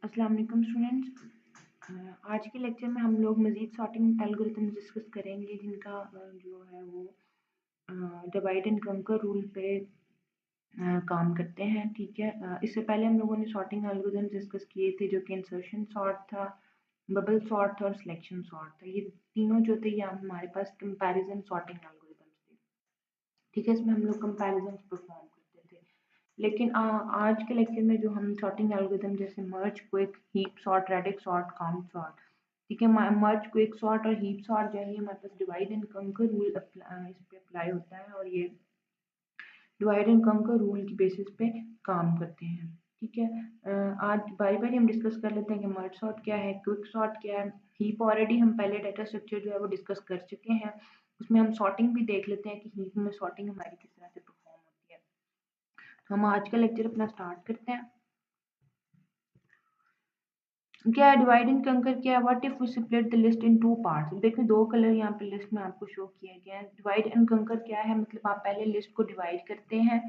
अस्सलाम वालेकुम स्टूडेंट्स। आज के लेक्चर में हम लोग मज़ीद सॉर्टिंग एल्गोरिथम डिस्कस करेंगे जिनका जो है वो डिवाइड एंड कंकर रूल पे काम करते हैं। ठीक है, इससे पहले हम लोगों ने सॉर्टिंग एल्गोरिथम डिस्कस किए थे जो कि इंसर्शन सॉर्ट था, बबल सॉर्ट था और सिलेक्शन सॉर्ट था। ये तीनों जो थे ये हमारे पास कंपैरिजन सॉर्टिंग एल्गोरिथम्स थे। ठीक है, इसमें हम लोग कंपैरिजन परफॉर्म करते थे। लेकिन आज के लेक्चर में जो हम सॉर्टिंग एल्गोरिथम जैसे merge, quick, heap sort, radix sort, count sort, ठीक है, मर्ज, क्विक सॉर्ट और हीप सॉर्ट जो है ये हमारे पास डिवाइड एंड कंकर रूल इस पे अप्लाई होता है और ये डिवाइड एंड कंकर रूल की बेसिस पे काम करते हैं। ठीक है, आज बारी बारी हम डिस्कस कर लेते हैं कि मर्ज सॉर्ट क्या है, क्विक सॉर्ट क्या है, हीप ऑलरेडी हम पहले डाटा स्ट्रक्चर जो है वो डिस्कस कर चुके हैं। उसमें हम सॉर्टिंग भी देख लेते हैं कि हीप में सॉर्टिंग हमारी किस तरह से परफॉर्म होती है। तो हम आज का लेक्चर अपना स्टार्ट करते हैं। क्या है डिवाइड एंड कंकर, क्या है, what if we split the list in two parts. देखिए दो कलर यहाँ पे लिस्ट में आपको शो किया गया है। डिवाइड एंड कंकर क्या है, मतलब आप पहले लिस्ट को डिवाइड करते हैं।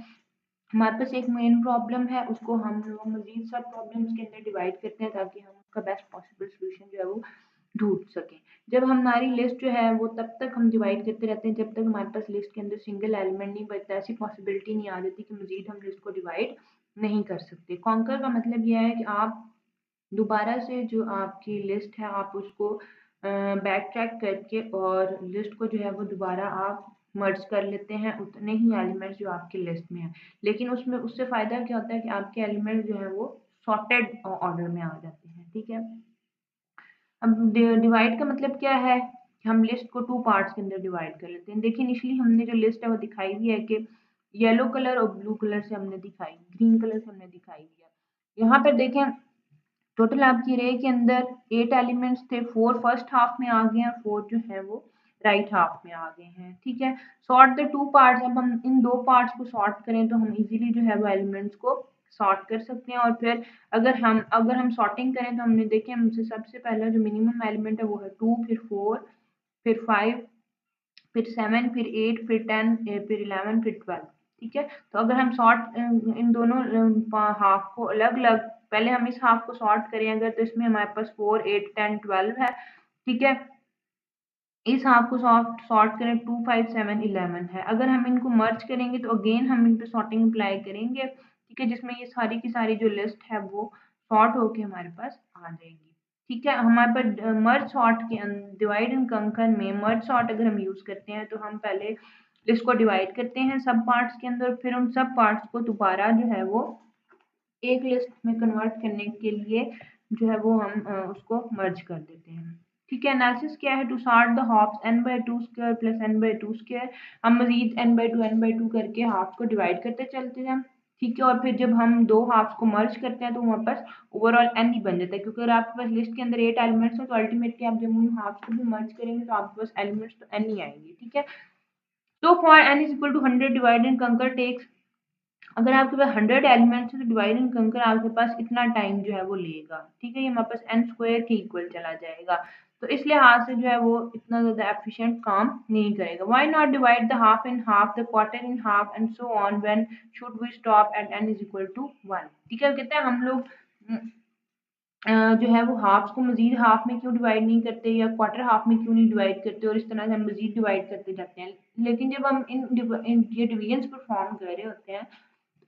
हमारे पास एक मेन प्रॉब्लम है, उसको हम लोग मजीद सब प्रॉब्लम्स के अंदर डिवाइड करते हैं ताकि हम उसका बेस्ट पॉसिबल सोल्यूशन जो है वो ढूंढ सकें। जब हमारी लिस्ट जो है वो तब तक हम डिवाइड करते रहते हैं जब तक हमारे पास लिस्ट के अंदर सिंगल एलिमेंट नहीं बचता। ऐसी पॉसिबिलिटी नहीं आ जाती कि मजीद हम लिस्ट को डिवाइड नहीं कर सकते। कॉन्कर का मतलब यह है कि आप दोबारा से जो आपकी लिस्ट है आप उसको बैक ट्रैक करके और लिस्ट को जो है वो दोबारा आप मर्ज कर लेते हैं उतने ही एलिमेंट्स जो आपकी लिस्ट में है। लेकिन उसमें उससे फ़ायदा क्या होता है कि आपके एलिमेंट जो है वो सॉर्टेड ऑर्डर में आ जाते हैं। ठीक है, अब डिवाइड का मतलब क्या है कि हम लिस्ट को टू पार्ट्स के अंदर डिवाइड कर लेते हैं। देखिए इनिशियली हमने जो लिस्ट है वो दिखाई हुई है कि येलो कलर और ब्लू कलर से हमने दिखाई, ग्रीन कलर से हमने दिखाई हुई है। यहाँ पर देखें टोटल आपकी रे के अंदर 8 एलिमेंट्स थे, 4 फर्स्ट हाफ में आ गए हैं, 4 जो है वो राइट हाफ में आ गए हैं। ठीक है, सॉर्ट द टू पार्ट्स, अब हम इन दो पार्ट्स को सॉर्ट करें तो हम इजीली जो है वो एलिमेंट्स को सॉर्ट कर सकते हैं। और फिर अगर हम सॉर्टिंग करें तो हमने देखें हमसे सबसे पहला जो मिनिमम एलिमेंट है वो है 2, फिर 4, फिर 5, फिर 7, फिर 8, फिर 10, फिर 11, फिर 12। ठीक है, तो अगर हम सॉर्ट इन दोनों हाफ को अलग अलग, पहले हम इस हाफ को सॉर्ट करें अगर तो इसमें हमारे पास 4, 8, 10, 12 है। ठीक है, इस हाफ को सॉर्ट करें 2, 5, 7, 11 है। अगर हम इनको मर्ज करेंगे तो अगेन हम इन पे सॉर्टिंग अप्लाई करेंगे। ठीक है, जिसमें ये सारी की सारी जो लिस्ट है वो सॉर्ट होके हमारे पास आ जाएगी। ठीक है, हमारे पास मर्ज सॉर्ट के डिवाइड एंड कंकर में मर्ज सॉर्ट अगर हम यूज करते हैं तो हम पहले लिस्ट को डिवाइड करते हैं सब पार्ट्स के अंदर, फिर उन सब पार्ट्स को दोबारा जो है वो एक लिस्ट में कन्वर्ट करने के लिए जो है वो हम उसको मर्ज कर देते हैं। ठीक है, एनालिसिस क्या है, to sort the halves n/2 square plus n/2 square. हम मजीद n/2 करके हाफ को डिवाइड करते चलते हैं। ठीक है, और फिर जब हम दो हाफ्स को मर्ज करते हैं तो हमारे पास ओवरऑल n ही बन जाता है, क्योंकि अगर आपके पास लिस्ट के अंदर 8 एलिमेंट्स हैं तो अल्टीमेटली आप जब उन हाफ्स को भी मर्ज करेंगे तो आपके पास एलिमेंट्स तो n ही आएंगे। ठीक है, तो for n is equal to 100 divide and conquer takes, अगर आपके पास 100 एलिमेंट्स है तो डिवाइड एंड कंकर आपके पास इतना टाइम जो है वो लेगा। ठीक है, ये हमारे पास n स्क्वायर के इक्वल चला जाएगा, तो इस लिहाज से जो है वो इतना ज़्यादा एफिशिएंट काम नहीं करेगा। Why not divide the half in half, the quarter in half and so on, when should we stop at n is equal to 1। ठीक है, कहते हैं हम लोग जो है वो हाफ्स को मजीद हाफ में क्यों डिवाइड नहीं करते या क्वार्टर हाफ में क्यों नहीं डिवाइड करते, और इस तरह से हम मजीद डिवाइड करते जाते हैं। लेकिन जब हम इन ये डिवीजन्स परफॉर्म कर रहे होते हैं,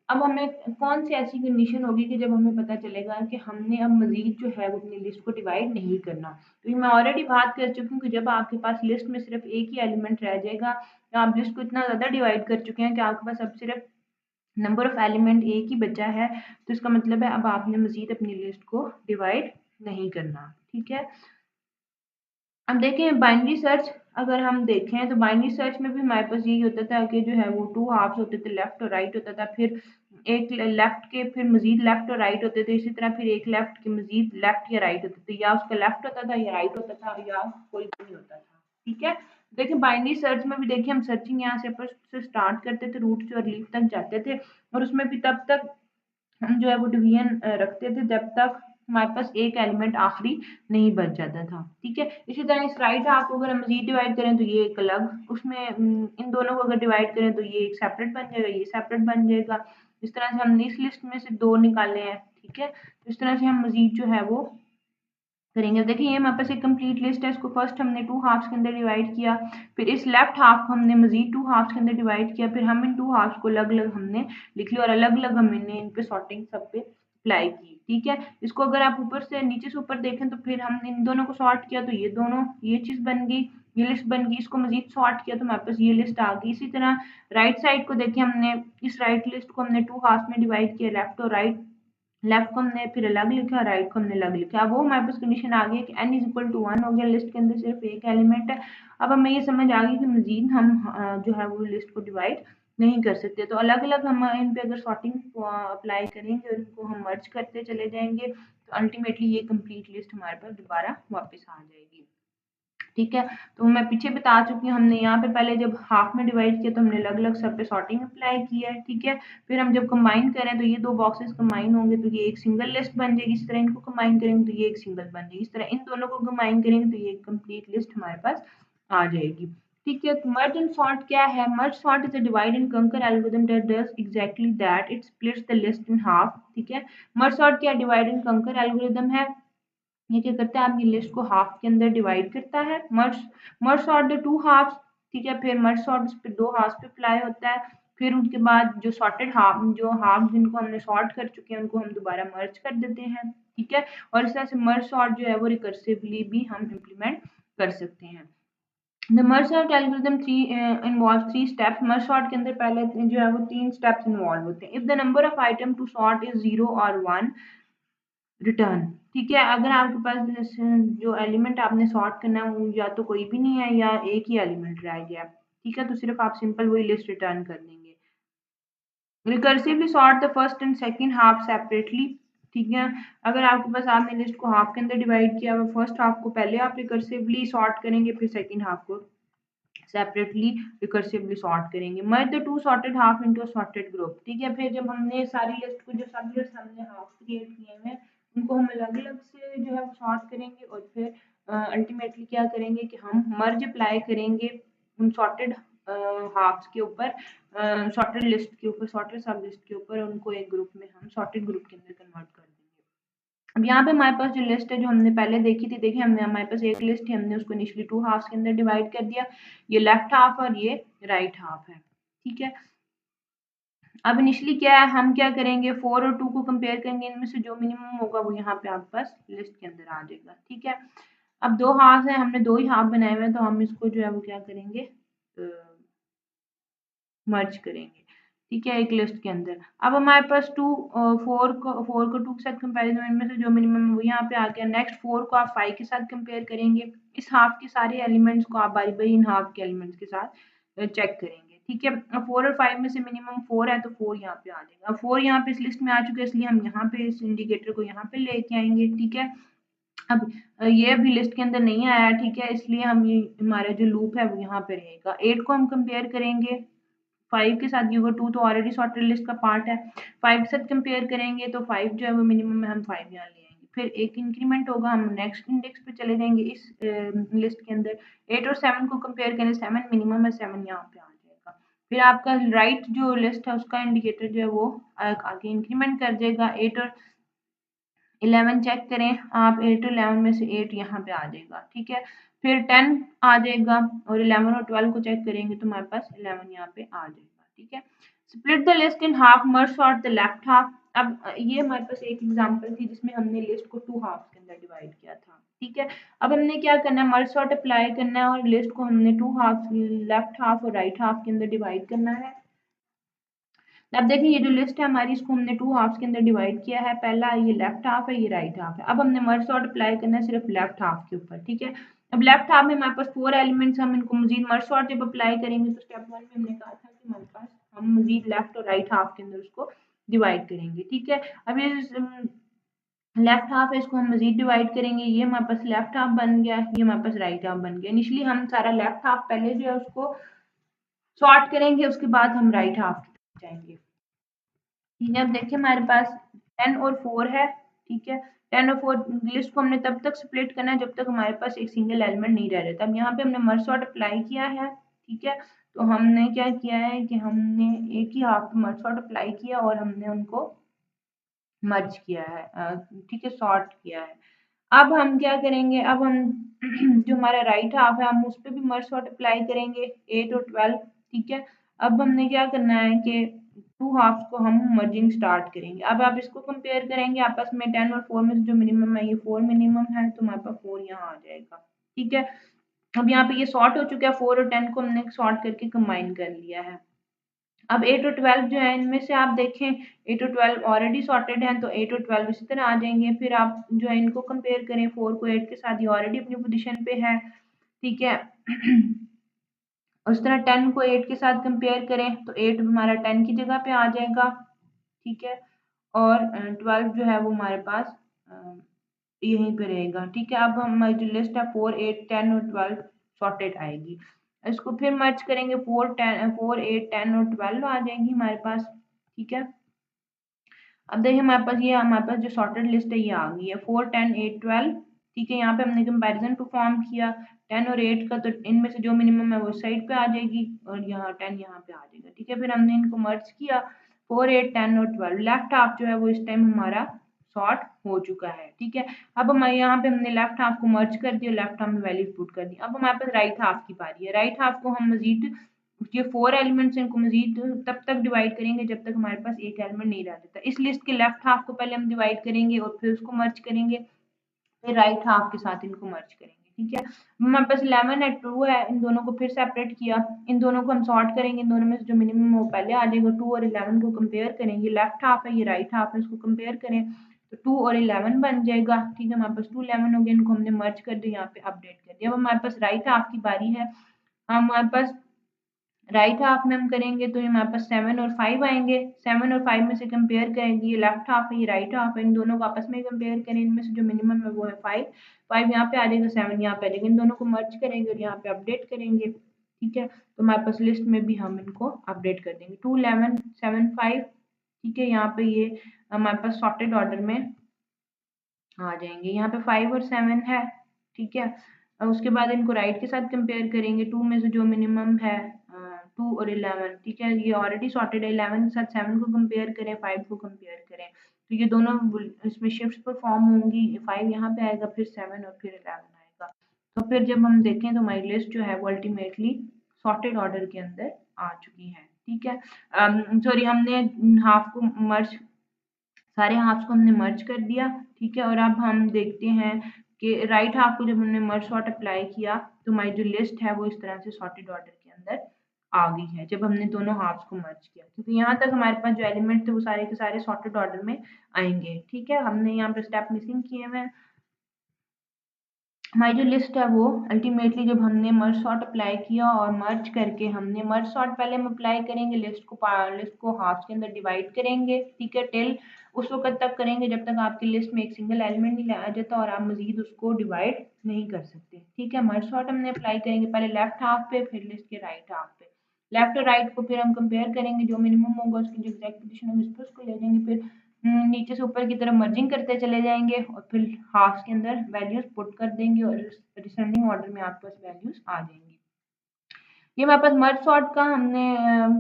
अब हमें कौन सी ऐसी कंडीशन होगी कि जब हमें पता चलेगा कि हमने अब मजीद जो है वो अपनी लिस्ट को डिवाइड नहीं करना। तो ये मैं ऑलरेडी बात कर चुकी हूँ कि जब आपके पास लिस्ट में सिर्फ एक ही एलिमेंट रह जाएगा या आप लिस्ट को इतना ज़्यादा डिवाइड कर चुके हैं कि आपके पास अब सिर्फ नंबर ऑफ एलिमेंट एक ही बचा है, तो इसका मतलब है अब आपने मजीद अपनी लिस्ट को डिवाइड नहीं करना। ठीक है, अब देखें बाइनरी सर्च, अगर हम देखें तो बाइनरी सर्च में भी हमारे पास यही होता था कि जो है वो टू हाफ्स होते थे, लेफ्ट और राइट होता था, फिर एक लेफ्ट के फिर मजीद लेफ्ट और राइट होते थे, इसी तरह फिर एक लेफ्ट के मजीद लेफ्ट या राइट होते थे, या उसका लेफ्ट होता था या राइट होता था या कोई भी नहीं होता था। ठीक है, देखिए बाइनरी सर्च में भी देखिए हम सर्चिंग यहाँ से स्टार्ट करते थे, रूट से और लीफ तक जाते थे, और उसमें भी तब तक हम जो है वो डिवीजन रखते थे जब तक हमारे पास एक एलिमेंट आखिरी नहीं बच जाता था। ठीक है, इसी तरह इस राइट हाफ को अगर हम मजीद डिवाइड करें तो ये एक अलग, उसमें इन दोनों को अगर डिवाइड करें तो ये एक सेपरेट बन जाएगा, ये सेपरेट बन जाएगा। इस तरह से हमने इस लिस्ट में से दो निकाले हैं। ठीक है, तो इस तरह से हम मजीद जो है वो करेंगे। देखिए ये हमारे पास एक कंप्लीट लिस्ट है, इसको फर्स्ट हमने 2 हाफ्स के अंदर डिवाइड किया, फिर इस लेफ्ट हाफ को हमने मजीद 2 हाफ्स के अंदर डिवाइड किया, फिर हम इन 2 हाफ्स को अलग अलग हमने लिख लिया और अलग अलग हमने इन पे सॉर्टिंग सब पे अप्लाई की। ठीक है, इसको अगर आप ऊपर से नीचे से ऊपर देखें तो फिर हमने इन दोनों को सॉर्ट किया तो ये दोनों ये चीज़ बन गई, ये लिस्ट बन गई, इसको मजीद सॉर्ट किया तो हमारे पास ये लिस्ट आ गई। इसी तरह राइट साइड को देखिए, हमने इस राइट लिस्ट को हमने 2 हाफ्स में डिवाइड किया, लेफ्ट और राइट, लेफ्ट को हमने फिर अलग लिखा, राइट को हमने अलग लिखा। अब वो हमारे पास कंडीशन आ गई कि n इज इक्वल टू 1 हो गया, लिस्ट के अंदर सिर्फ एक एलिमेंट है। अब हमें ये समझ आ गई कि मजीद हम जो है वो लिस्ट को डिवाइड नहीं कर सकते, तो अलग अलग हम इन पे अगर सॉर्टिंग अप्लाई करेंगे और इनको हम मर्ज करते चले जाएंगे तो अल्टीमेटली ये कंप्लीट लिस्ट हमारे पास दोबारा वापस आ जाएगी। ठीक है, तो मैं पीछे बता चुकी हूँ, हमने यहाँ पे पहले जब हाफ में डिवाइड किया तो हमने अलग अलग सब पे सॉर्टिंग अप्लाई किया है। ठीक है, फिर हम जब कंबाइन करें तो ये दो बॉक्सेस कंबाइन होंगे तो ये एक सिंगल लिस्ट बन जाएगी, इस तरह इनको कंबाइन करेंगे तो ये एक सिंगल बन जाएगी, इस तरह इन दोनों को कंबाइन करेंगे तो ये एक कंप्लीट लिस्ट हमारे पास आ जाएगी। ठीक है, तो मर्ज एंड सॉर्ट क्या है? Merge sort is a divide and conquer algorithm that does exactly that, it splits the list in half. ठीक है, मर्ज सॉर्ट क्या डिवाइड एंड कंकर एल्गोरिथम है, ये क्या करता है, आपकी लिस्ट को हाफ के अंदर डिवाइड करता है। Merge sort the two halves. ठीक है, फिर मर्ज सॉर्ट इस पे दो हाफ्स पे अप्लाई होता है, फिर उनके बाद जो सॉर्टेड हाफ, जो हाफ जिनको हमने सॉर्ट कर चुके हैं उनको हम दोबारा मर्ज कर देते हैं। ठीक है, और इस तरह से मर्ज सॉर्ट जो है वो रिकर्सिवली भी हम इम्प्लीमेंट कर सकते हैं। The merge sort algorithm involve 3 steps. Merge sort के अंदर पहले जो है वो 3 स्टेप्स इन्वॉल्व होते हैं। If the number of item to sort is 0 और 1, रिटर्न। ठीक है, अगर आपके पास जो एलिमेंट आपने सॉर्ट करना है वो या तो कोई भी नहीं है या एक ही एलिमेंट रह गया, ठीक है, तो सिर्फ आप सिंपल वही लिस्ट रिटर्न कर देंगे। Recursively sort the first and second half separately. ठीक है, अगर आपके पास आपने लिस्ट को हाफ के अंदर डिवाइड किया हुआ, फर्स्ट हाफ को पहले आप रिकर्सिवली सॉर्ट करेंगे, फिर सेकंड हाफ को सेपरेटली रिकर्सिवली सॉर्ट करेंगे। Merge the two sorted half into a sorted group. ठीक है, फिर जब हमने सारी लिस्ट को, जो सब लिस्ट हमने हाफ क्रिएट किए हैं उनको हम अलग अलग से जो है वो सॉर्ट करेंगे और फिर अल्टीमेटली क्या करेंगे कि हम मर्ज अप्लाई करेंगे उन सॉर्टेड हाफ्स के ऊपर, सॉर्टेड लिस्ट के ऊपर, सॉर्टेड सब लिस्ट के ऊपर, उनको एक ग्रुप में हम सॉर्टेड ग्रुप के अंदर कन्वर्ट कर देंगे। अब यहाँ पे हमारे पास जो लिस्ट है जो हमने पहले देखी थी, देखिए हमने, हमारे पास एक लिस्ट है, हमने उसको इनिशियली 2 हाफ्स के अंदर डिवाइड कर दिया, ये लेफ्ट हाफ और ये राइट हाफ है। ठीक है, अब इनिशियली क्या है, हम क्या करेंगे, 4 और 2 को कंपेयर करेंगे, इनमें से जो मिनिमम होगा वो यहाँ पे आपके पास लिस्ट के अंदर आ जाएगा। ठीक है, अब 2 हाफ है, हमने 2 ही हाफ बनाए हुए हैं तो हम इसको जो है वो क्या करेंगे, मर्ज करेंगे। ठीक है, एक लिस्ट के अंदर। अब हमारे पास 4 को 2 के साथ कंपेरिजन, इनमें से जो मिनिमम है वो यहाँ पे आ गया। नेक्स्ट 4 को आप 5 के साथ कंपेयर करेंगे, इस हाफ के सारे एलिमेंट्स को आप बारी बारी इन हाफ के एलिमेंट्स के साथ चेक करेंगे। ठीक है, अब 4 और 5 में से मिनिमम 4 है तो 4 यहाँ पे आ जाएगा। अब 4 यहाँ पे इस लिस्ट में आ चुके हैं, इसलिए हम यहाँ पे इस इंडिकेटर को यहाँ पे लेके आएंगे। ठीक है, अब ये अभी लिस्ट के अंदर नहीं आया, ठीक है, इसलिए हम ये हमारा जो लूप है वो यहाँ पे रहेगा। 8 को हम कंपेयर करेंगे 5 के साथ, क्योंकि 2 तो ऑलरेडी सॉर्टेड लिस्ट का पार्ट है। 5 के साथ कंपेयर करेंगे तो 5 जो है वो मिनिमम है, हम 5 यहाँ ले आएंगे, फिर एक इंक्रीमेंट होगा, हम नेक्स्ट इंडेक्स पे चले जाएंगे इस लिस्ट के अंदर। 8 और 7 को कंपेयर करें, 7 मिनिमम है, 7 यहाँ पे आ जाएगा। फिर आपका राइट जो लिस्ट है उसका इंडिकेटर जो है वो आगे इंक्रीमेंट कर देगा। 8 और 11 चेक करें आप, 8 और 11 में से 8 यहाँ पे आ जाएगा। ठीक है, फिर 10 आ जाएगा और 11 और 12 को चेक करेंगे तो हमारे पास 11 यहाँ पे आ जाएगा। ठीक है, split the list in half, merge sort the left half. अब ये हमारे पास एक एग्जांपल थी जिसमें हमने लिस्ट को 2 हाफ के अंदर डिवाइड किया था। ठीक है, अब हमने क्या करना है, मर्ज सॉर्ट अप्लाई करना है और लिस्ट को हमने 2 हाफ, लेफ्ट हाफ और राइट हाफ के अंदर डिवाइड करना है। अब देखिए ये जो लिस्ट है हमारी, इसको हमने 2 हाफ्स के अंदर डिवाइड किया है, पहला ये लेफ्ट हाफ है, ये राइट हाफ है। अब हमने मर्ज सॉर्ट अप्लाई करना है सिर्फ लेफ्ट हाफ के ऊपर। ठीक है, अब लेफ्ट हाफ में हमारे पास 4 एलिमेंट्स, हम इनको मजीद मर्ज सॉर्ट जब अप्लाई करेंगे तो स्टेप 1 में हमने कहा था कि हमारे पास हम मजीद लेफ्ट और राइट हाफ के अंदर उसको डिवाइड करेंगे। ठीक है, अब ये लेफ्ट हाफ है, इसको हम मजीद डिवाइड करेंगे, ये हमारे पास लेफ्ट हाफ बन गया, ये हमारे पास राइट हाफ बन गया। इनिशियली हम सारा लेफ्ट हाफ पहले जो है उसको सॉर्ट करेंगे, उसके बाद हम राइट हाफ की तरफ जाएंगे। ठीक है, अब देखिए हमारे पास 10 और 4 है। ठीक है, 10 और 4 लिस्ट को हमने तब तक स्प्लिट करना है जब तक हमारे पास एक सिंगल एलिमेंट नहीं रह रहता। अब यहाँ पे हमने मर्ज सॉर्ट अप्लाई किया है। ठीक है, तो हमने क्या किया है कि हमने एक ही हाफ मर्ज सॉर्ट अप्लाई किया और हमने उनको मर्ज किया है, ठीक है, सॉर्ट किया है। अब हम क्या करेंगे, अब हम जो हमारा राइट हाफ है हम उस पे भी मर्ज सॉर्ट अप्लाई करेंगे 8 और 12, ठीक है। अब हमने क्या करना है कि टू हाफ्स को हम मर्जिंग स्टार्ट करेंगे। अब आप इसको कंपेयर करेंगे आपस में, 10 और 4 में से जो मिनिमम है ये 4 मिनिमम है, तो हमारे पास 4 यहाँ आ जाएगा, ठीक है। अब यहाँ पे ये सॉर्ट हो चुका है, 4 और 10 को हमने सॉर्ट करके कंबाइन कर लिया है। अब 8 और 12 जो है इनमें से आप देखें 8 और 12 ऑलरेडी सॉर्टेड हैं, तो 8 और 12 इसी तरह आ जाएंगे। फिर आप जो है इनको कंपेयर करें, 4 को 8 के साथ, ये ऑलरेडी अपनी पोजीशन पे है, ठीक है। उस तरह 10 को 8 के साथ कंपेयर करें तो 8 हमारा 10 की जगह पे आ जाएगा, ठीक है। और 12 जो है वो हमारे पास यहीं पे रहेगा, ठीक है। अब हमारी जो लिस्ट है 4, 8, 10 और 12 सॉर्टेड आएगी। इसको फिर मर्ज करेंगे, 4, 10, 4, 8, 10 और 12 आ जाएंगी हमारे पास, ठीक है। अब देखिए हमारे पास जो सॉर्टेड लिस्ट है ये आ गई है, 4, 10, 8, 12, ठीक है। यहाँ पे हमने कंपैरिजन परफॉर्म किया 10 और 8 का, तो इनमें से जो मिनिमम है वो साइड पे आ जाएगी और यहाँ 10 यहाँ पे आ जाएगा, ठीक है। फिर हमने इनको मर्ज किया 4, 8, 10 और 12, लेफ्ट हाफ जो है वो इस टाइम हमारा सॉर्ट हो चुका है, ठीक है। अब हमारे यहाँ पे हमने लेफ्ट हाफ को मर्ज कर दिया, लेफ्ट हाफ में वैल्यूज पुट कर दी। अब हमारे पास राइट हाफ की बारी है। राइट हाफ को हम मजीद ये 4 एलिमेंट्स इनको मजीद तब तक डिवाइड करेंगे जब तक हमारे पास एक एलिमेंट नहीं रह जाता। इस लिस्ट के लेफ्ट हाफ को पहले हम डिवाइड करेंगे और फिर उसको मर्ज करेंगे, फिर राइट हाफ के साथ इनको मर्ज करेंगे, ठीक है। हमारे पास 11 है, 2 है, इन दोनों को फिर सेपरेट किया, इन दोनों को हम सॉर्ट करेंगे, इन दोनों में से जो मिनिमम वो पहले आ जाएगा। 2 और 11 को कंपेयर करेंगे, लेफ्ट हाफ है ये राइट हाफ है, इसको कंपेयर करें तो 2 और 11 बन जाएगा, ठीक है। हमारे पास 2, 11 हो गया, इनको हमने मर्ज कर दिया, यहाँ पे अपडेट कर दिया। अब हमारे पास राइट हाफ की बारी है। हमारे पास राइट हाफ में हम करेंगे तो हमारे पास 7 और 5 आएंगे, 7 और 5 में से कंपेयर करेंगे, ये लेफ्ट हाफ है ये राइट हाफ है, इन दोनों को आपस में कंपेयर करें, इनमें से जो मिनिमम है वो है 5, 5 यहाँ पे आ जाएगा, 7 यहाँ पे आ जाएगा, इन दोनों को मर्ज करेंगे और यहाँ पे अपडेट करेंगे, ठीक है। तो हमारे पास लिस्ट में भी हम इनको अपडेट कर देंगे, 2, 11, 7, 5, ठीक है। यहाँ पे ये हमारे पास सॉर्टेड ऑर्डर में आ जाएंगे, यहाँ पे 5 और 7 है, ठीक है। और उसके बाद इनको राइट के साथ कंपेयर करेंगे, 2 में से जो मिनिमम है 2 और 11, ठीक है, ये ऑलरेडी सॉर्टेड है। 11 के साथ 7 को कंपेयर करें, 5 को कंपेयर करें, तो ये दोनों इसमें शिफ्ट परफॉर्म होंगी, 5 यहाँ पे आएगा, फिर 7 और फिर 11 आएगा। तो फिर जब हम देखें तो हमारी लिस्ट जो है वो अल्टीमेटली सॉर्टेड ऑर्डर के अंदर आ चुकी है, ठीक है। सॉरी, हमने हाफ को मर्ज सारे हाफ्स को हमने मर्ज कर दिया, ठीक है। और अब हम देखते हैं कि राइट हाफ को जब हमने मर्ज सॉर्ट अप्लाई किया तो हमारी जो लिस्ट है वो इस तरह से सॉर्टेड ऑर्डर के अंदर आ गई है, जब हमने दोनों हाफ्स को मर्ज किया, क्योंकि यहाँ तक हमारे पास जो एलिमेंट थे वो सारे के सारे सॉर्टेड ऑर्डर में आएंगे, ठीक है। हमने यहाँ पे स्टेप मिसिंग किए हुए हैं। हमारी जो लिस्ट है वो अल्टीमेटली जब हमने मर्ज सॉर्ट अप्लाई किया और मर्ज करके हमने मर्ज सॉर्ट पहले हम अप्लाई करेंगे, लिस्ट को हाफ के अंदर डिवाइड करेंगे, ठीक है, टिल उस वक्त तक करेंगे जब तक आपकी लिस्ट में एक सिंगल एलिमेंट नहीं आ जाता और आप मजीद उसको डिवाइड नहीं कर सकते, ठीक है। मर्ज सॉर्ट हमने अप्लाई करेंगे पहले लेफ्ट हाफ पे, फिर लिस्ट के राइट हाफ पे, लेफ्ट और राइट को फिर हम कंपेयर करेंगे, जो मिनिमम होगा उसकी जो एग्जैक्ट पोजीशन होगी उस पर उसको ले जाएंगे, फिर नीचे से ऊपर की तरफ मर्जिंग करते चले जाएंगे और फिर हाफ के अंदर वैल्यूज पुट कर देंगे और डिसेंडिंग ऑर्डर में आपके पास वैल्यूज आ जाएंगी। ये हमारे पास मर्ज सॉर्ट का हमने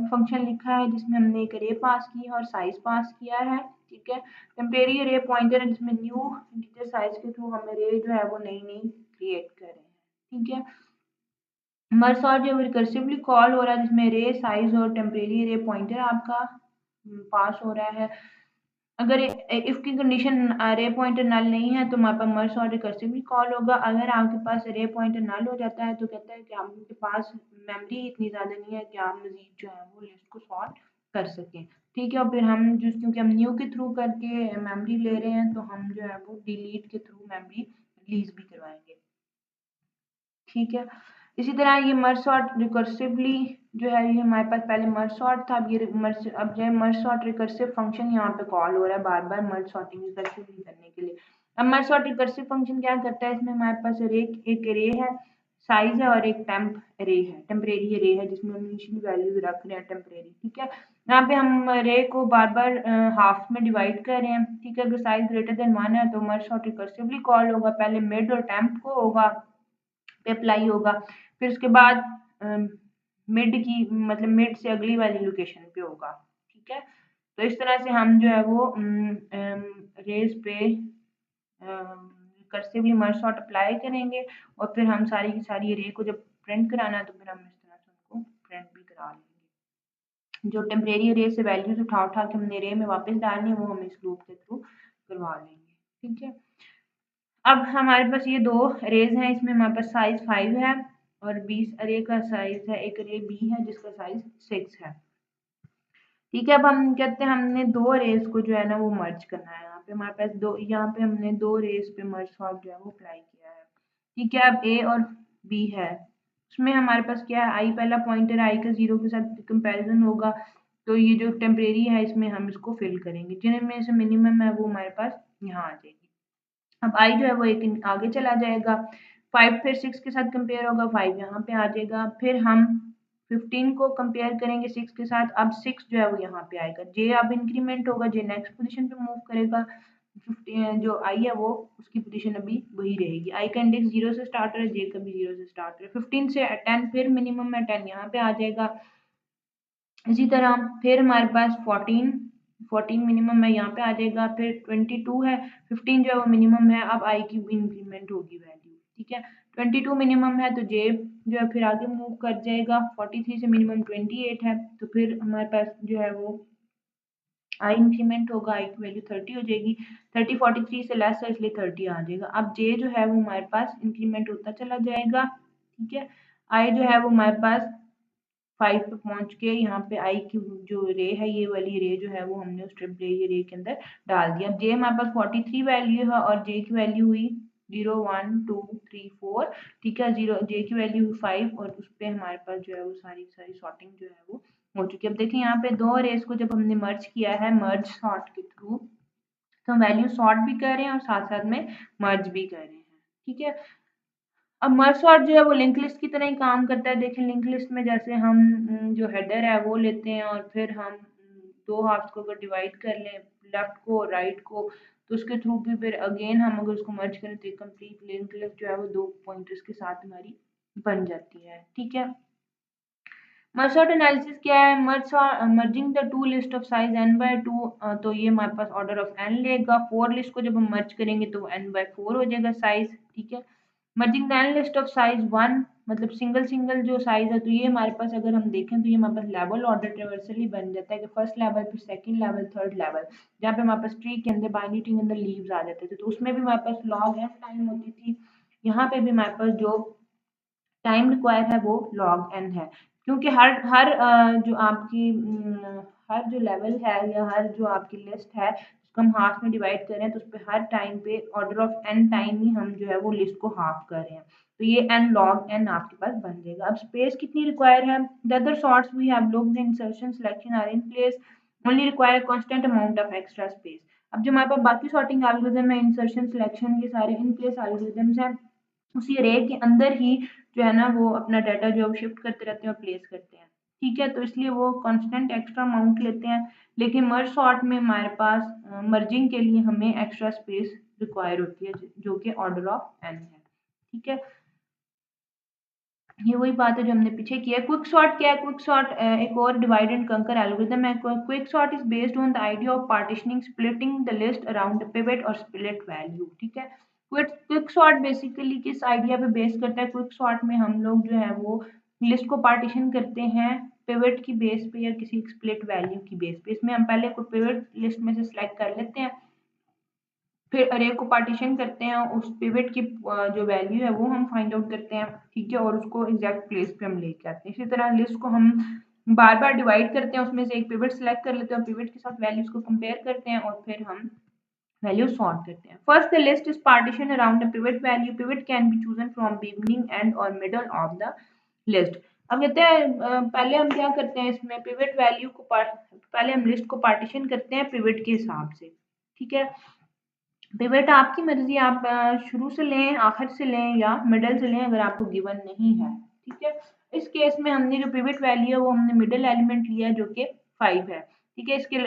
फंक्शन लिखा है जिसमें हमने एक रे पास की है और साइज पास किया है, ठीक है। टेम्परेरी रे पॉइंटर है जिसमें न्यू इंटीजर साइज के थ्रू हम रे जो है वो नई नई क्रिएट कर रहे हैं, ठीक है। मर्ज सॉर्ट जो रिकर्सिवली कॉल हो रहा है जिसमें रे साइज और टेम्परेरी रे पॉइंटर आपका पास हो रहा है। अगर इफ की कंडीशन रे पॉइंटर नल नहीं है तो हमारे पास मर्ज सॉर्ट रिकर्सिवली कॉल होगा। अगर आपके पास रे पॉइंटर नल हो जाता है तो कहता है कि आपके पास मेमोरी इतनी ज़्यादा नहीं है कि आप मजीद जो है वो लिस्ट को सॉर्ट कर सकें, ठीक है। और फिर हम जो क्योंकि हम न्यू के थ्रू करके मेमोरी ले रहे हैं तो हम जो है वो डिलीट के थ्रू मेमोरी रिलीज भी करवाएंगे, ठीक है। इसी तरह ये मर्ज सॉर्ट रिकर्सिवली जो है ये हमारे पास पहले मर्ज सॉर्ट था, अब ये अब जो है मर्ज सॉर्ट रिकर्सिव फंक्शन यहाँ पे कॉल हो रहा है बार बार मर्ज सॉर्टिंग रिकर्सिवली करने के लिए। अब मर्ज सॉर्ट रिकर्सिव फंक्शन क्या करता है, इसमें हमारे पास एक अरे है, साइज है और एक टेम्प अरे है, टेम्परेरी अरे है जिसमें हम इनिशियल वैल्यूज रख रहे हैं टेम्परेरी, ठीक है। यहाँ पे हम अरे को बार बार हाफ में डिवाइड कर रहे हैं, ठीक है। अगर साइज ग्रेटर देन 1 है तो मर्ज सॉर्ट रिकर्सिवली कॉल होगा, पहले मिड और टेम्प को होगा पे अप्लाई होगा, फिर उसके बाद मिड की मतलब मिड से अगली वाली लोकेशन पे होगा, ठीक है। तो इस तरह से हम जो है वो रेज पे कर्सिवली मर्ज सॉर्ट अप्लाई करेंगे और फिर हम सारी की सारी रे को जब प्रिंट कराना है तो फिर हम इस तरह से उनको प्रिंट भी करा लेंगे। जो टेम्परेरी रे से वैल्यूज उठा उठा के हमने रे में वापस डालनी है वो हम इस लूप के थ्रू करवा लेंगे। ठीक है, अब हमारे पास ये दो रेज हैं, इसमें हमारे पास साइज 5 है और 20 अरे का साइज है, एक अरे बी है जिसका साइज 6 है। ठीक है, अब हम कहते हैं हमने दो रेस को जो है ना वो मर्ज करना है। यहाँ पे हमारे पास दो, यहाँ पे हमने दो रेस पे मर्ज सॉर्ट जो है वो अप्लाई किया है। ठीक है, अब ए और बी है, उसमें हमारे पास क्या है, आई पहला पॉइंटर, आई का 0 के साथ कंपैरिजन होगा, तो ये जो टेम्परेरी है इसमें हम इसको फिल करेंगे, जिनमें से मिनिमम है वो हमारे पास यहाँ आ जाएगी। अब आई जो है वो एक आगे चला जाएगा, 5 फिर 6 के साथ कंपेयर होगा, 5 यहाँ पे आ जाएगा, फिर हम 15 को कंपेयर करेंगे 6 के साथ, अब 6 जो है वो यहाँ पे आएगा, जे अब इंक्रीमेंट होगा, जे नेक्स्ट पोजीशन पे मूव करेगा, 15 जो आई है वो उसकी पोजीशन अभी वही रहेगी। आई का इंडेक्स 0 से स्टार्ट है, जे का भी 0 से स्टार्ट है, 15 से 10 फिर मिनिमम है, 10 यहाँ पे आ जाएगा। इसी तरह फिर हमारे पास 14 मिनिमम है, यहाँ पे आ जाएगा, फिर 22 है, 15 जो है वो मिनिमम है, अब आई की भी इंक्रीमेंट होगी वैल्यू। ठीक है, 22 मिनिमम है तो जे जो है फिर आगे मूव कर जाएगा, 43 से मिनिमम 28 है, तो फिर हमारे पास जो है वो आई इंक्रीमेंट होगा, आई की वैल्यू 30 हो जाएगी, 30 43 से लेस है इसलिए 30 आ जाएगा। अब जे जो है वो हमारे पास इंक्रीमेंट होता चला जाएगा। ठीक है, आई जो है वो हमारे पास 5 पे पहुंच के यहाँ पे आई की जो रे है, ये वाली रे जो है वो हमने उस ट्रिप रे के अंदर डाल दिया। अब जे हमारे पास 43 वैल्यू है और जे की वैल्यू हुई 0 1 2 3 4। ठीक है, 0 जे की वैल्यू हुई 5 और उस पर हमारे पास जो है वो सारी सारी सॉर्टिंग जो है वो हो चुकी है। अब देखिए यहाँ पे दो रेस को जब हमने मर्ज किया है मर्ज सॉर्ट के थ्रू, तो वैल्यू सॉर्ट भी कर रहे हैं और साथ साथ में मर्ज भी कर रहे हैं। ठीक है, अब मर्ज सॉर्ट जो है वो लिंक लिस्ट की तरह ही काम करता है। देखिए लिंक लिस्ट में जैसे हम जो हेडर है वो लेते हैं और फिर हम दो हाफ्स को अगर डिवाइड कर लें, लेफ्ट को राइट को, तो उसके थ्रू भी फिर अगेन हम अगर उसको मर्ज करें तो एक कंप्लीट लिंक लिस्ट जो है वो दो पॉइंटर्स के साथ हमारी बन जाती है। ठीक है, मर्ज सॉर्ट एनालिसिस क्या है, merging the two list of size n/2, तो ये हमारे पास ऑर्डर ऑफ n लेगा। 4 लिस्ट को जब हम मर्ज करेंगे तो n/4 हो जाएगा साइज। ठीक है, merging the n list of size 1, मतलब सिंगल सिंगल जो साइज है, तो ये हमारे पास अगर हम देखें तो ये हमारे पास लेवल ऑर्डर ट्रावर्सली बन जाता है कि फर्स्ट लेवल फिर सेकंड लेवल थर्ड लेवल, जहाँ पे हमारे पास ट्री के अंदर बाइनरी ट्री के अंदर लीव्स आ जाते थे, तो उसमें भी हमारे पास लॉग n टाइम होती थी। यहाँ पे भी हमारे पास जो टाइम रिक्वायर है वो log n है, क्योंकि हर हर जो आपकी हर जो लेवल है या हर जो आपकी लिस्ट है उसको हम हाफ में डिवाइड कर रहे हैं, तो उस पर हर टाइम पे ऑर्डर ऑफ n टाइम ही हम जो है वो लिस्ट को हाफ कर रहे हैं, तो ये n log n आपके पास बन जाएगा। अब स्पेस कितनी रिक्वायर है, the other sorts we have looked the insertion selection are in place only require a constant amount of extra space। अब जो हमारे पास बाकी सॉर्टिंग एल्गोरिथम है, इंसर्शन सिलेक्शन, ये सारे इन प्लेस एल्गोरिथम्स हैं, उसी रे के अंदर ही जो है ना वो अपना डाटा जो है शिफ्ट करते रहते हैं और प्लेस करते हैं। ठीक है, तो इसलिए वो कांस्टेंट एक्स्ट्रा अमाउंट लेते हैं, लेकिन मर्ज सॉर्ट में हमारे पास मर्जिंग के लिए हमें एक्स्ट्रा स्पेस रिक्वायर होती है जो कि ऑर्डर ऑफ n है। ठीक है, ये वही बात है जो हमने पीछे किया है। क्विक सॉर्ट क्या है, क्विक सॉर्ट एक और डिवाइड एंड कंकर एल्गोरिथम है। Quick sort is based on the idea of partitioning, splitting the list around the pivot और स्प्लिट वैल्यू। ठीक है, क्विक सॉर्ट बेसिकली किस आइडिया पे बेस करता है, क्विक सॉर्ट में हम लोग जो है वो लिस्ट को पार्टीशन करते हैं पिवट की बेस पे या किसी स्प्लिट वैल्यू की बेस पे। इसमें हम पहले कोई पिवट लिस्ट में से सिलेक्ट कर लेते हैं, फिर अरे को पार्टीशन करते हैं, उस पिवट की जो वैल्यू है वो हम फाइंड आउट करते हैं। ठीक है, और उसको एग्जैक्ट प्लेस पे हम लेके आते हैं। इसी तरह लिस्ट को हम बार बार डिवाइड करते हैं, उसमें से एक पिवट सेलेक्ट कर लेते हैं, पिवट के साथ वैल्यूज को कंपेयर करते हैं और फिर हम वैल्यू सॉर्ट करते हैं। First the list is partition around the pivot value, pivot can be chosen from beginning and और मिडल ऑफ द लिस्ट। अब कहते हैं पहले हम क्या करते हैं, इसमें पिवट वैल्यू को पहले हम लिस्ट को पार्टीशन करते हैं पिवट के हिसाब से। ठीक है, पिवट आपकी मर्जी, आप शुरू से लें, आखिर से लें या मिडल से लें, अगर आपको गिवन नहीं है। ठीक है, इस केस में हमने जो पिवट वैल्यू है वो हमने मिडल एलिमेंट लिया है जो कि 5 है। ठीक है, इसके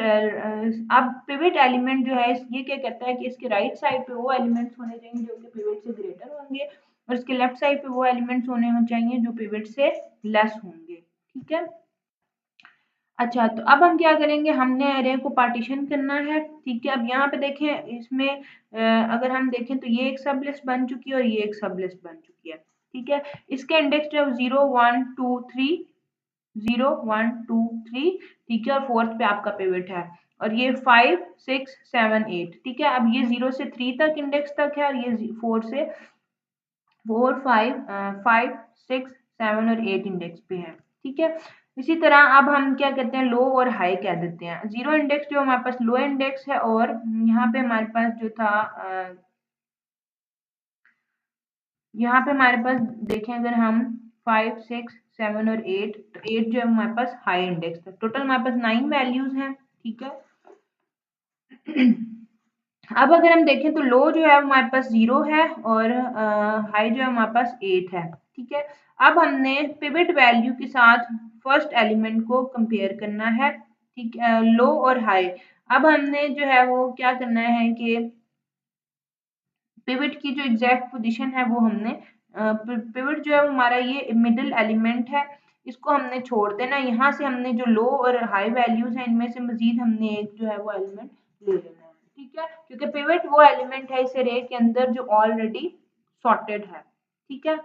अब पिवट एलिमेंट जो है ये क्या कहता है कि इसके राइट साइड पे वो एलिमेंट्स होने चाहिए जो कि पिवट से ग्रेटर होंगे और इसके लेफ्ट साइड पे वो एलिमेंट्स होने चाहिए जो पिवट से लेस होंगे। ठीक है, अच्छा, तो अब हम क्या करेंगे, हमने अरे को पार्टीशन करना है, ठीक है। अब यहाँ पे देखें इसमें अगर हम देखें तो ये एक सब लिस्ट बन चुकी है और ये एक सब लिस्ट बन चुकी है, ठीक है। इसके इंडेक्स जो है 0 1 2 3 0 1 2 3, ठीक है, और फोर्थ पे आपका पिवट है, और ये 5 6 7 8, ठीक है। अब ये 0 से 3 तक इंडेक्स तक है, और ये 4 से 4 5 5 6 7 और 8 इंडेक्स पे है, ठीक है। इसी तरह अब हम क्या कहते हैं, लो और हाई कह देते हैं। जीरो इंडेक्स जो हमारे पास लो इंडेक्स है, और यहाँ पे हमारे पास जो था यहाँ पे हमारे पास देखें अगर हम 5 6 7 और 8, तो 8 जो है हमारे पास हाई इंडेक्स था। टोटल हमारे पास 9 वैल्यूज हैं, ठीक है। अब अगर हम देखें तो लो जो है हमारे पास 0 है, और हाई जो है हमारे पास 8 है, ठीक है। अब हमने पिवट वैल्यू के साथ फर्स्ट एलिमेंट को कंपेयर करना है, ठीक है, लो और हाई। अब हमने जो है वो क्या करना है कि पिवट की जो एग्जैक्ट पोजीशन है वो हमने पिवट जो है हमारा ये मिडिल एलिमेंट है, इसको हमने छोड़ देना। यहाँ से हमने जो लो और हाई वैल्यूज हैं इनमें से मजीद हमने एक जो है वो एलिमेंट ले लेना है, ठीक है, क्योंकि पिवट वो एलिमेंट है इस अरे के अंदर जो ऑलरेडी सॉर्टेड है, ठीक है।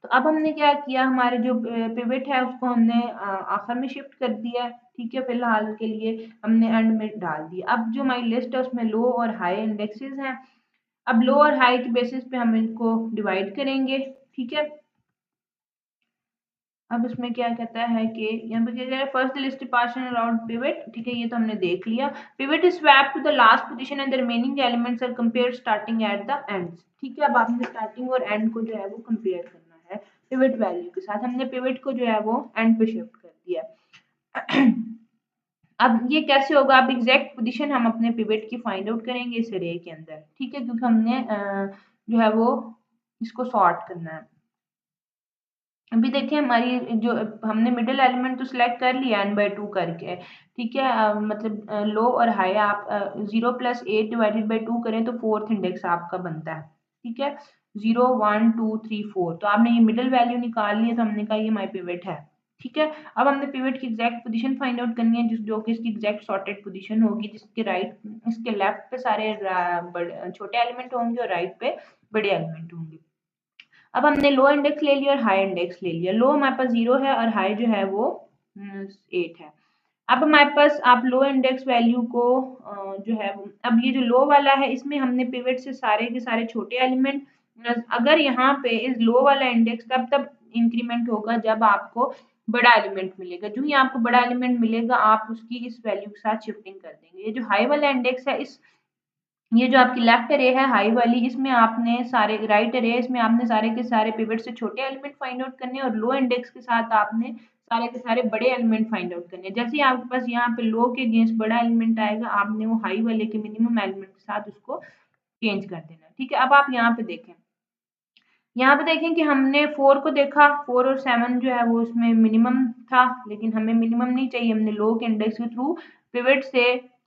तो अब हमने क्या किया, हमारे जो पिवट है उसको हमने आखिर में शिफ्ट कर दिया, ठीक है, फिलहाल के लिए हमने एंड में डाल दिया। अब जो हमारी लिस्ट है उसमें लो और हाई इंडेक्सेस हैं। अब लो और हाई के बेसिस पे हम इनको डिवाइड करेंगे, ठीक है। अब इसमें क्या कहता है कि यहाँ पे क्या कह रहा है, first list partition around pivot, ठीक है, ये तो हमने देख लिया। Pivot is swap to the last position and the remaining elements are compared starting at the ends, ठीक है। अब आपने स्टार्टिंग और एंड को जो है वो कंपेयर करना है पिवट वैल्यू के साथ। हमने पिवट को जो है वो एंड पे शिफ्ट कर दिया। अब ये कैसे होगा, अब एग्जैक्ट पोजीशन हम अपने पिवट की फाइंड आउट करेंगे इस अरे के अंदर, ठीक है, क्योंकि हमने जो है वो इसको सॉर्ट करना है। अभी देखिए हमारी जो हमने मिडिल एलिमेंट तो सिलेक्ट कर लिया n/2 करके, ठीक है। मतलब लो और हाई आप 0 + 8 डिवाइडेड बाई 2 करें तो फोर्थ इंडेक्स आपका बनता है, ठीक है। 0 1 2 3 4, तो आपने ये मिडिल वैल्यू निकाल लिया, तो हमने कहा ये माई पिवट है, ठीक है। अब हमने पिवट की एग्जैक्ट पोजीशन फाइंड आउट करनी है, जो कि इसकी एग्जैक्ट सॉर्टेड पोजीशन होगी, जिसके राइट इसके लेफ्ट पे सारे छोटे एलिमेंट होंगे और राइट पे बड़े एलिमेंट होंगे। अब हमने लो इंडेक्स ले लिया और हाई इंडेक्स ले लिया। लो हमारे पास 0 है और हाई जो है वो 8 है। अब हमारे पास आप लो इंडेक्स वैल्यू को जो है अब ये जो लो वाला है इसमें हमने पिवट से सारे के सारे छोटे एलिमेंट, अगर यहाँ पे इस लो वाला इंडेक्स तब इंक्रीमेंट होगा जब आपको बड़ा एलिमेंट मिलेगा। जो ही आपको बड़ा एलिमेंट मिलेगा आप उसकी इस वैल्यू के साथ शिफ्टिंग कर देंगे। ये जो हाई वाला इंडेक्स है, इस ये जो आपकी लेफ्ट अरे है हाई वाली, इसमें आपने सारे राइट अरे इसमें आपने सारे के सारे पिवट से छोटे एलिमेंट फाइंड आउट करने हैं, और लो इंडेक्स के साथ आपने सारे के सारे बड़े एलिमेंट फाइंड आउट करने हैं। जैसे ही आपके पास यहाँ पे लो के अगेंस्ट बड़ा एलिमेंट आएगा, आपने वो हाई वाले के मिनिमम एलिमेंट के साथ उसको चेंज कर देना है, ठीक है। अब आप यहाँ पे देखें, यहाँ पे देखें कि हमने 4 को देखा, 4 और 7 जो है वो उसमें मिनिमम था, लेकिन हमें मिनिमम नहीं चाहिए, हमने लो के इंडेक्स के थ्रू पिवट से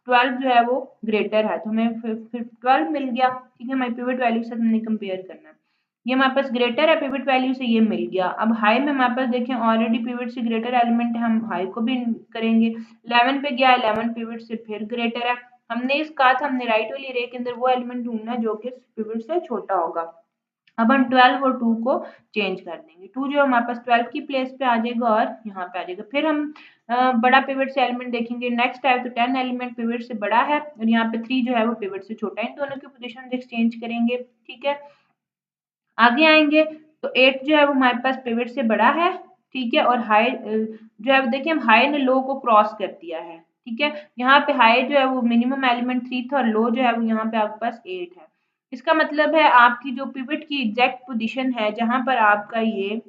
12 जो है वो ग्रेटर है, तो हमें फिर 12 मिल गया, ठीक है। हमारी पिवट वैल्यू से हमने कंपेयर करना है, ये हमारे पास ग्रेटर है पिवट वैल्यू से, ये मिल गया। अब हाई में हमारे पास देखें ऑलरेडी पिवट से ग्रेटर एलिमेंट है, हम हाई को भी करेंगे। 11 पे गया, 11 पिवट से फिर ग्रेटर है। हमने इस कहा था हमने राइट वाली रे के अंदर वो एलिमेंट ढूंढना है जो कि पिवट से छोटा होगा। अब हम 12 और 2 को चेंज कर देंगे। 2 जो हमारे पास 12 की प्लेस पे आ जाएगा और यहाँ पे आ जाएगा। फिर हम बड़ा पिवट से एलिमेंट देखेंगे, नेक्स्ट है तो 10 एलिमेंट पिवट से बड़ा है, और यहाँ पे 3 जो है वो पिवट से छोटा है। इन दोनों की पोजीशन एक्सचेंज करेंगे, ठीक है। आगे आएंगे तो 8 जो है वो हमारे पास पिवट से बड़ा है, ठीक है, और हाई जो है देखिए हम हाई ने लो को क्रॉस कर दिया है, ठीक है। यहाँ पे हाई जो है वो मिनिमम एलिमेंट 3 था और लो जो है वो यहाँ पे आपके पास 8 है। इसका मतलब है आपकी जो पिवट की एग्जैक्ट पोजीशन है जहां पर आपका ये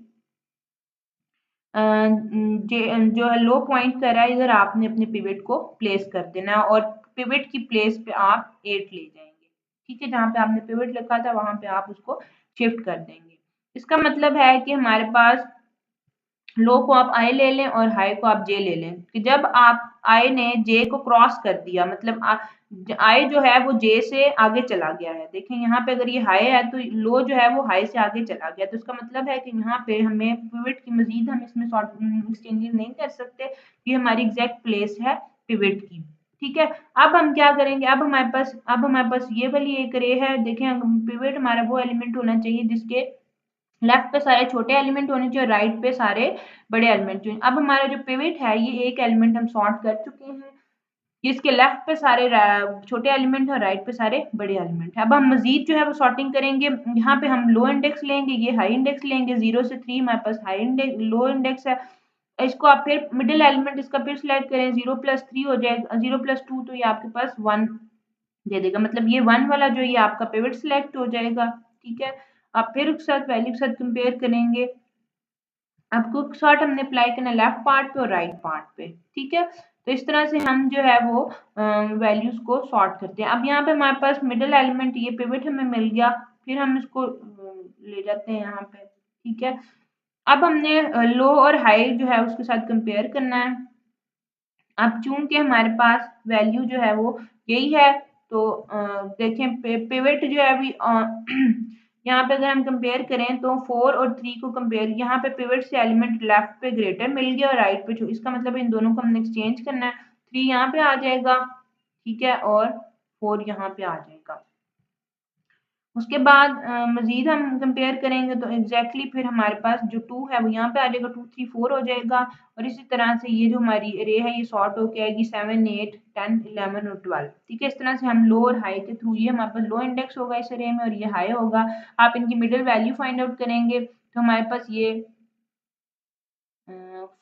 जो है लो पॉइंट कर रहा है, इधर आपने अपने पिवट को प्लेस कर देना है, और पिवट की प्लेस पे आप 8 ले जाएंगे, ठीक है। जहां पे आपने पिवट लिखा था वहां पे आप उसको शिफ्ट कर देंगे। इसका मतलब है कि हमारे पास लो को आप आई ले लें और हाई को आप जे ले लें, कि जब आप आई ने जे को क्रॉस कर दिया, मतलब आई जो है वो जे से आगे चला गया है। देखें यहाँ पे अगर ये हाई है तो लो जो है वो हाई से आगे चला गया, तो इसका मतलब है कि यहाँ पे हमें पिवट की मजीद हम इसमें सॉर्ट एक्सचेंजेस नहीं कर सकते। ये हमारी एग्जैक्ट प्लेस है पिवट की। ठीक है, अब हम क्या करेंगे, अब हमारे पास ये वाली एक रे है। देखें पिवट हमारा वो एलिमेंट होना चाहिए जिसके लेफ्ट पे सारे छोटे एलिमेंट होने चाहिए और राइट पे सारे बड़े एलिमेंट चाहिए। अब हमारा जो पिवट है ये एक एलिमेंट हम सॉर्ट कर चुके हैं, इसके लेफ्ट पे सारे छोटे एलिमेंट है और राइट पे सारे बड़े एलिमेंट है। अब हम मजीद जो है वो सॉर्टिंग करेंगे। यहाँ पे हम लो इंडेक्स लेंगे, ये हाई इंडेक्स लेंगे। 0 से 3 हमारे पास हाई इंडेक्स लो इंडेक्स है। इसको आप फिर मिडिल एलिमेंट इसका फिर सिलेक्ट करें, 0+3 हो जाएगा, 0+2 तो ये आपके पास 1 दे देगा, मतलब ये 1 वाला जो ये आपका पिवट सिलेक्ट हो जाएगा। ठीक है, आप फिर उसके साथ वैल्यू के साथ कंपेयर करेंगे। अब क्विक सॉर्ट हमने अप्लाई करना है लेफ्ट पार्ट पे और राइट पार्ट पे। ठीक है, तो इस तरह से हम जो है वो वैल्यूज को सॉर्ट करते हैं। अब यहाँ पे हमारे पास मिडिल एलिमेंट ये पिवट हमें मिल गया, फिर हम इसको ले जाते हैं यहाँ पे। ठीक है, अब हमने लो और हाई जो है उसके साथ कंपेयर करना है। अब चूंकि हमारे पास वैल्यू जो है वो यही है, तो देखें पिवट जो है अभी यहाँ पे अगर हम कंपेयर करें तो 4 और 3 को कंपेयर, यहाँ पे पिवट से एलिमेंट लेफ्ट पे ग्रेटर मिल गया और राइट पे, इसका मतलब इन दोनों को हमने एक्सचेंज करना है। 3 यहाँ पे आ जाएगा, ठीक है, और 4 यहाँ पे आ जाएगा। उसके बाद मजीद हम कंपेयर करेंगे तो एग्जैक्टली फिर हमारे पास जो 2 है वो यहाँ पे आ जाएगा, 2 3 4 हो जाएगा। और इसी तरह से ये जो हमारी अरे है ये सॉर्ट होके आएगी 7 8 10 11 और 12। ठीक है, इस तरह से हम लो और हाई के थ्रू, ये हमारे पास लो इंडेक्स होगा इस अरे में और ये हाई होगा। आप इनकी मिडिल वैल्यू फाइंड आउट करेंगे तो हमारे पास ये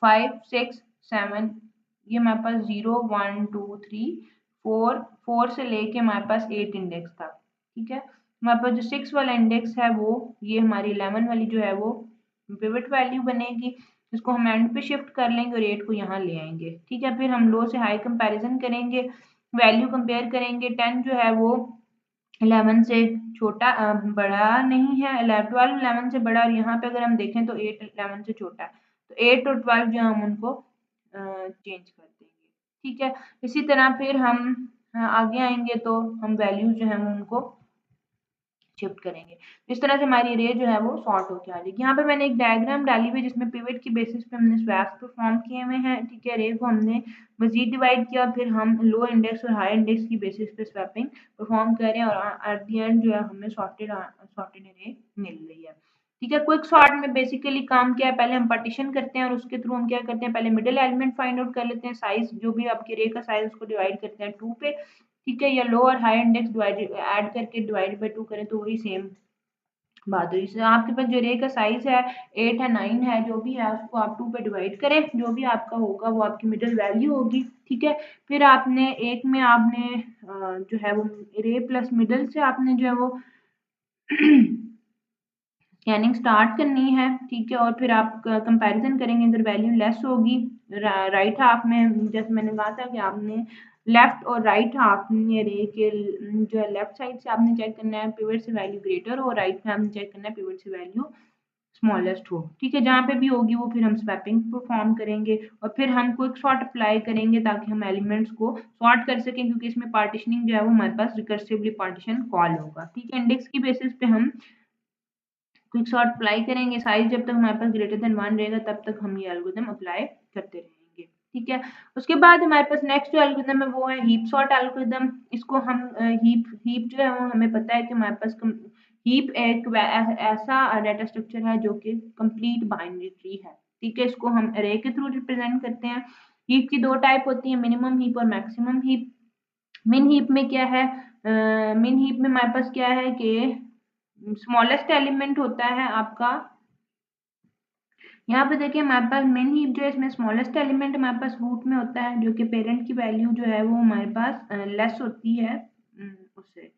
5 6 7, ये हमारे पास 0 1 2 3 4 से लेके हमारे पास 8 इंडेक्स था। ठीक है, हमारे पास जो 6 वाला इंडेक्स है वो ये हमारी 11 वाली जो है वो पिवट वैल्यू बनेगी। इसको हम एंड पे शिफ्ट कर लेंगे और 8 को यहाँ ले आएंगे। ठीक है, फिर हम लो से हाई कंपैरिजन करेंगे, वैल्यू कंपेयर करेंगे। 10 जो है वो 11 से छोटा बड़ा नहीं है, 12 11 से बड़ा, और यहाँ पे अगर हम देखें तो 8 11 से छोटा है। तो 8 और 12 जो हम उनको चेंज कर देंगे। ठीक है, इसी तरह फिर हम आगे आएंगे तो हम वैल्यूज जो है उनको शिफ्ट करेंगे। इस तरह से हमारी रे जो है वो सॉर्ट होकर आ जाएगी। यहाँ पे मैंने एक डायग्राम डाली हुई है जिसमें पिवट की बेसिस पे हमने स्वैप्स परफॉर्म किए हुए हैं। ठीक है, रे को हमने मजीद डिवाइड किया, फिर हम लो इंडेक्स और हाई इंडेक्स की बेसिस पे स्वैपिंग परफॉर्म कर रहे हैं और एट दी एंड जो है हमें सॉर्टेड रे मिल रही है। ठीक है, क्विक सॉर्ट में बेसिकली काम क्या है, पहले हम पार्टीशन करते हैं और उसके थ्रू हम क्या करते हैं, पहले मिडिल एलिमेंट फाइंड आउट कर लेते हैं, साइज जो भी आपके रे का साइज उसको डिवाइड करते हैं 2 पे। ठीक है, या लो और हाई इंडेक्स डिवाइड ऐड करके डिवाइड बाय 2 करें तो वही सेम बात हुई। इससे आपके पास जो रे का साइज है 8 है 9 है जो भी है उसको आप 2 पे डिवाइड करें, जो भी आपका होगा वो आपकी मिडिल वैल्यू होगी। ठीक है, फिर आपने एक में आपने जो है वो रे प्लस मिडिल से आपने जो है वो स्कैनिंग स्टार्ट करनी है। ठीक है, और फिर आप कंपैरिजन करेंगे, अगर वैल्यू लेस होगी राइट हाफ में, जैसे मैंने कहा था कि आपने लेफ्ट और राइट हाफ में रे के जो है लेफ्ट साइड से आपने चेक करना है पिवट से वैल्यू ग्रेटर हो, राइट में आपने चेक करना है पिवट से वैल्यू स्मॉलेस्ट हो। ठीक है, जहाँ पे भी होगी वो फिर हम स्वैपिंग परफॉर्म करेंगे और फिर हम क्विक सॉर्ट अप्लाई करेंगे ताकि हम एलिमेंट्स को सॉर्ट कर सकें, क्योंकि इसमें पार्टीशनिंग जो है वो हमारे पास रिकर्सिवली पार्टीशन कॉल होगा। ठीक है, इंडेक्स की बेसिस पे हम क्विक सॉर्ट अप्लाई करेंगे, साइज जब तक हमारे पास ग्रेटर देन 1 रहेगा तब तक हम ये एल्गोरिथम अप्लाई करते रहेंगे। ठीक है, उसके बाद हमारे पास नेक्स्ट जो एल्गोरिथम है वो है हीप सॉर्ट एल्गोरिथम। इसको हम हीप जो है वो हमें पता है कि हमारे पास हीप एक ऐसा डाटा स्ट्रक्चर है जो कि कंप्लीट बाइनरी ट्री है। ठीक है, इसको हम अरे के थ्रू रिप्रेजेंट करते हैं। हीप की 2 टाइप होती है, मिनिमम हीप और मैक्सिमम हीप। मिन हीप में क्या है, मिन हीप में हमारे पास क्या है कि स्मॉलेस्ट एलिमेंट होता है आपका, यहाँ पे देखिए हमारे पास मेन हीप जो है इसमें स्मॉलेस्ट एलिमेंट हमारे पास रूट में होता है, जो कि पेरेंट की वैल्यू जो है वो हमारे पास लेस होती है उससे।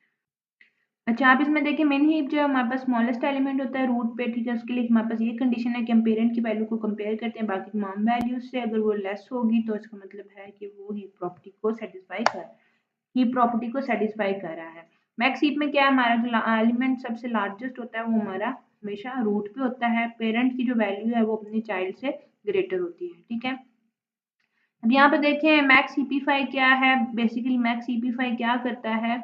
अच्छा, आप इसमें देखिए मेन हीप जो है हमारे पास स्मॉलेस्ट एलिमेंट होता है रूट पे। ठीक है, उसके लिए हमारे पास ये कंडीशन है कि हम पेरेंट की वैल्यू को कंपेयर करते हैं बाकी तमाम वैल्यूज से, अगर वो लेस होगी तो इसका मतलब है कि वो हीप प्रॉपर्टी को सेटिस्फाई कर रहा है। मैक्स हीप में क्या है, हमारा जो एलिमेंट सबसे लार्जेस्ट होता है वो हमारा हमेशा रूट पे होता है, पेरेंट की जो वैल्यू है वो अपने चाइल्ड से ग्रेटर होती है। ठीक है, अब यहाँ पे देखें मैक्स हीपीफाई क्या है। बेसिकली मैक्स हीपीफाई क्या करता है,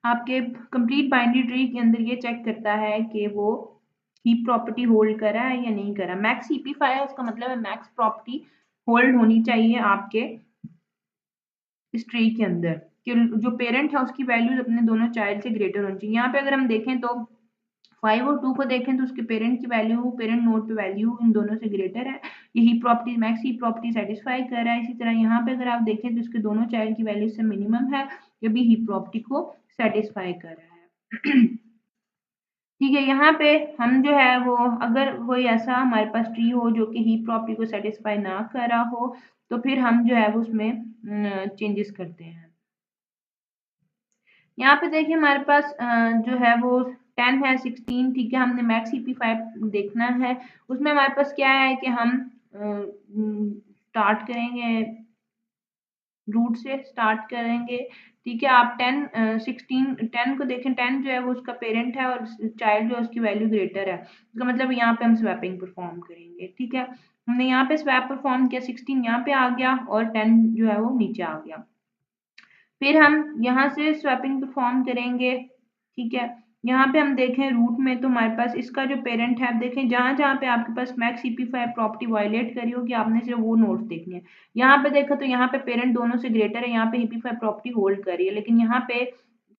आपके कंप्लीट बाइनरी ट्री के अंदर ये चेक करता है कि वो हीप प्रॉपर्टी होल्ड कर रहा है या नहीं कर रहा। मैक्स हीपीफाई है, उसका मतलब है मैक्स प्रॉपर्टी होल्ड होनी चाहिए आपके इस ट्री के अंदर, कि जो पेरेंट है उसकी वैल्यूज अपने दोनों चाइल्ड से ग्रेटर होनी चाहिए। यहाँ पे अगर हम देखें तो 5 और 2 को देखें तो उसके पेरेंट की वैल्यू, पेरेंट नोड पे वैल्यू इन दोनों से ग्रेटर है। यही प्रॉपर्टी मैक्स ही प्रॉपर्टी सेटिस्फाई कर रहा है। इसी तरह यहाँ पे अगर आप देखें तो उसके दोनों चाइल्ड की वैल्यू से मिनिमम है, ये भी ही प्रॉपर्टी को सेटिस्फाई कर रहा है। ठीक है, यहाँ पे हम जो है वो अगर कोई ऐसा हमारे पास ट्री हो जो कि हीप प्रॉपर्टी को सेटिस्फाई ना कर रहा हो, तो फिर हम जो है वो उसमें चेंजेस करते हैं। यहाँ पे देखिए हमारे पास जो है वो 10 है, 16, ठीक है, हमने मैक्स EP5 देखना है। उसमें हमारे पास क्या है कि हम स्टार्ट करेंगे, रूट से स्टार्ट करेंगे। ठीक है, आप 10 को देखें, 10 जो है वो उसका पेरेंट है और चाइल्ड जो है उसकी वैल्यू ग्रेटर है। इसका मतलब यहाँ पे हम स्वैपिंग परफॉर्म करेंगे। ठीक है, हमने यहाँ पे स्वैप परफॉर्म किया, 16 यहाँ पे आ गया और 10 जो है वो नीचे आ गया। फिर हम यहाँ से स्वैपिंग परफॉर्म करेंगे। ठीक है, यहाँ पे हम देखें रूट में तो हमारे पास इसका जो पेरेंट है, आप देखें जहाँ जहाँ पे आपके पास मैक्स EP5 प्रॉपर्टी वायलेट करी होगी आपने सिर्फ वो नोट्स देखने हैं। यहाँ पे देखा तो यहाँ पे पेरेंट दोनों से ग्रेटर है, यहाँ पे EP5 प्रॉपर्टी होल्ड कर रही है, लेकिन यहाँ पे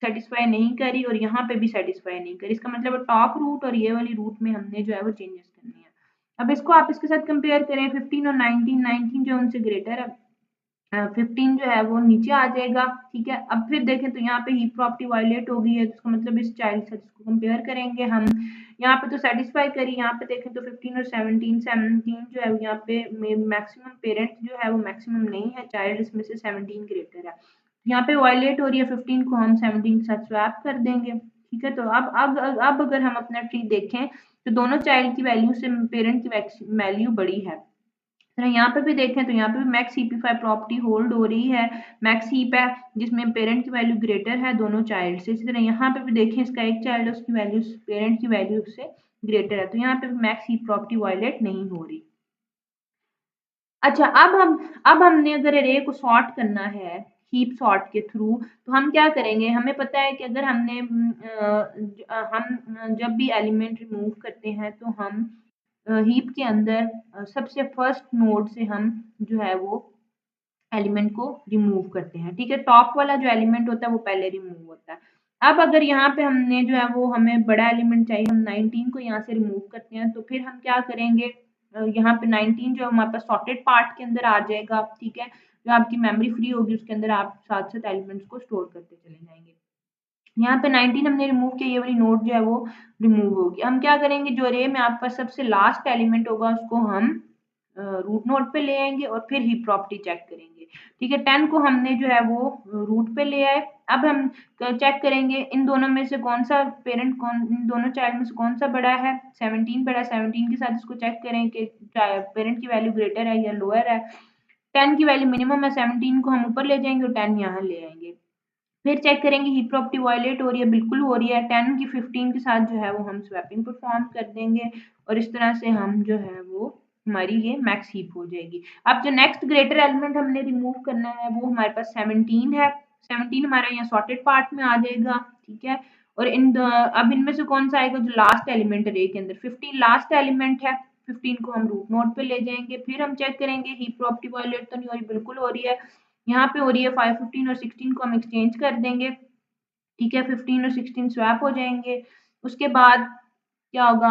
सेटिस्फाई नहीं करी और यहाँ पे भी सेटिस्फाई नहीं करी। इसका मतलब टॉप रूट और ये वाली रूट में हमने जो है वो चेंजेस करनी है। अब इसको आप इसके साथ कंपेयर करें 15 और 19 जो उनसे ग्रेटर है, 15 जो है वो नीचे आ जाएगा। ठीक है, अब फिर देखें तो यहाँ पे हीप प्रॉपर्टी वायलेट हो गई है, तो इसका मतलब इस चाइल्ड से इसको कंपेयर करेंगे हम। यहाँ पे तो सेटिस्फाई करी, यहाँ पे देखें तो 15 और 17 जो है यहाँ पे मैक्सिमम पेरेंट जो है वो मैक्सिमम नहीं है, चाइल्ड इसमें से 17 ग्रेटर है। यहाँ पे वायलेट हो रही है 15 को, हम 17 के साथ स्वैप कर देंगे। ठीक है, तो अब अगर हम अपना ट्री देखें तो दोनों चाइल्ड की वैल्यू से पेरेंट की वैल्यू बड़ी है। तो यहाँ पे भी देखें तो यहाँ पे भी मैक्स EP5 प्रॉपर्टी होल्ड हो रही है, मैक्स हीप है जिसमें पेरेंट की वैल्यू ग्रेटर है दोनों चाइल्ड से। इसी तरह यहाँ पे भी देखें इसका एक चाइल्ड है, उसकी वैल्यू पेरेंट की वैल्यू से ग्रेटर है, तो यहाँ पे भी मैक्स हीप प्रॉपर्टी वायलेट नहीं हो रही। अच्छा, अब हमने अगर अरे को सॉर्ट करना है हीप सॉर्ट के थ्रू, तो हम क्या करेंगे, हमें पता है कि अगर हमने हम जब भी एलिमेंट रिमूव करते हैं तो हम हीप के अंदर सबसे फर्स्ट नोड से हम जो है वो एलिमेंट को रिमूव करते हैं। ठीक है, टॉप वाला जो एलिमेंट होता है वो पहले रिमूव होता है। अब अगर यहाँ पे हमने जो है वो हमें बड़ा एलिमेंट चाहिए, हम 19 को यहाँ से रिमूव करते हैं, तो फिर हम क्या करेंगे, यहाँ पे 19 जो हमारे पास सॉर्टेड पार्ट के अंदर आ जाएगा। ठीक है, जो आपकी मेमोरी फ्री होगी उसके अंदर आप साथ साथ एलिमेंट्स को स्टोर करते चले जाएंगे। यहाँ पे 19 हमने रिमूव किया, ये वाली नोड जो है वो रिमूव होगी। हम क्या करेंगे, जो अरे में आपका सबसे लास्ट एलिमेंट होगा उसको हम रूट नोड पे ले आएंगे और फिर ही प्रॉपर्टी चेक करेंगे। ठीक है, 10 को हमने जो है वो रूट पे ले आए। अब हम चेक करेंगे इन दोनों में से कौन सा पेरेंट, कौन इन दोनों चाइल्ड में से कौन सा बड़ा है। 17 बड़ा है, 17 के साथ इसको चेक करें कि पेरेंट की वैल्यू ग्रेटर है या लोअर है। 10 की वैल्यू मिनिमम है, 17 को हम ऊपर ले जाएंगे और 10 यहाँ ले आएंगे। फिर चेक करेंगे हीप प्रॉपर्टी वायलेट हो रही है, बिल्कुल हो रही है। 10 की 15 के साथ जो है वो हम स्वैपिंग परफॉर्म कर देंगे और इस तरह से हम जो है वो हमारी ये मैक्स हीप हो जाएगी। अब जो नेक्स्ट ग्रेटर एलिमेंट हमने रिमूव करना है वो हमारे पास 17 है। 17 हमारा यहाँ सॉर्टेड पार्ट में आ जाएगा। ठीक है, और अब इनमें से कौन सा आएगा, जो लास्ट एलिमेंट है रे के अंदर 15 लास्ट एलिमेंट है। 15 को हम रूट नोड पे ले जाएंगे। फिर हम चेक करेंगे हीप प्रॉपर्टी वायलेट तो नहीं हो रही, बिल्कुल हो रही है। यहाँ पे हो रही है 5, 15 और 16 को हम एक्सचेंज कर देंगे। ठीक है, 15 और 16 स्वैप हो जाएंगे। उसके बाद क्या होगा,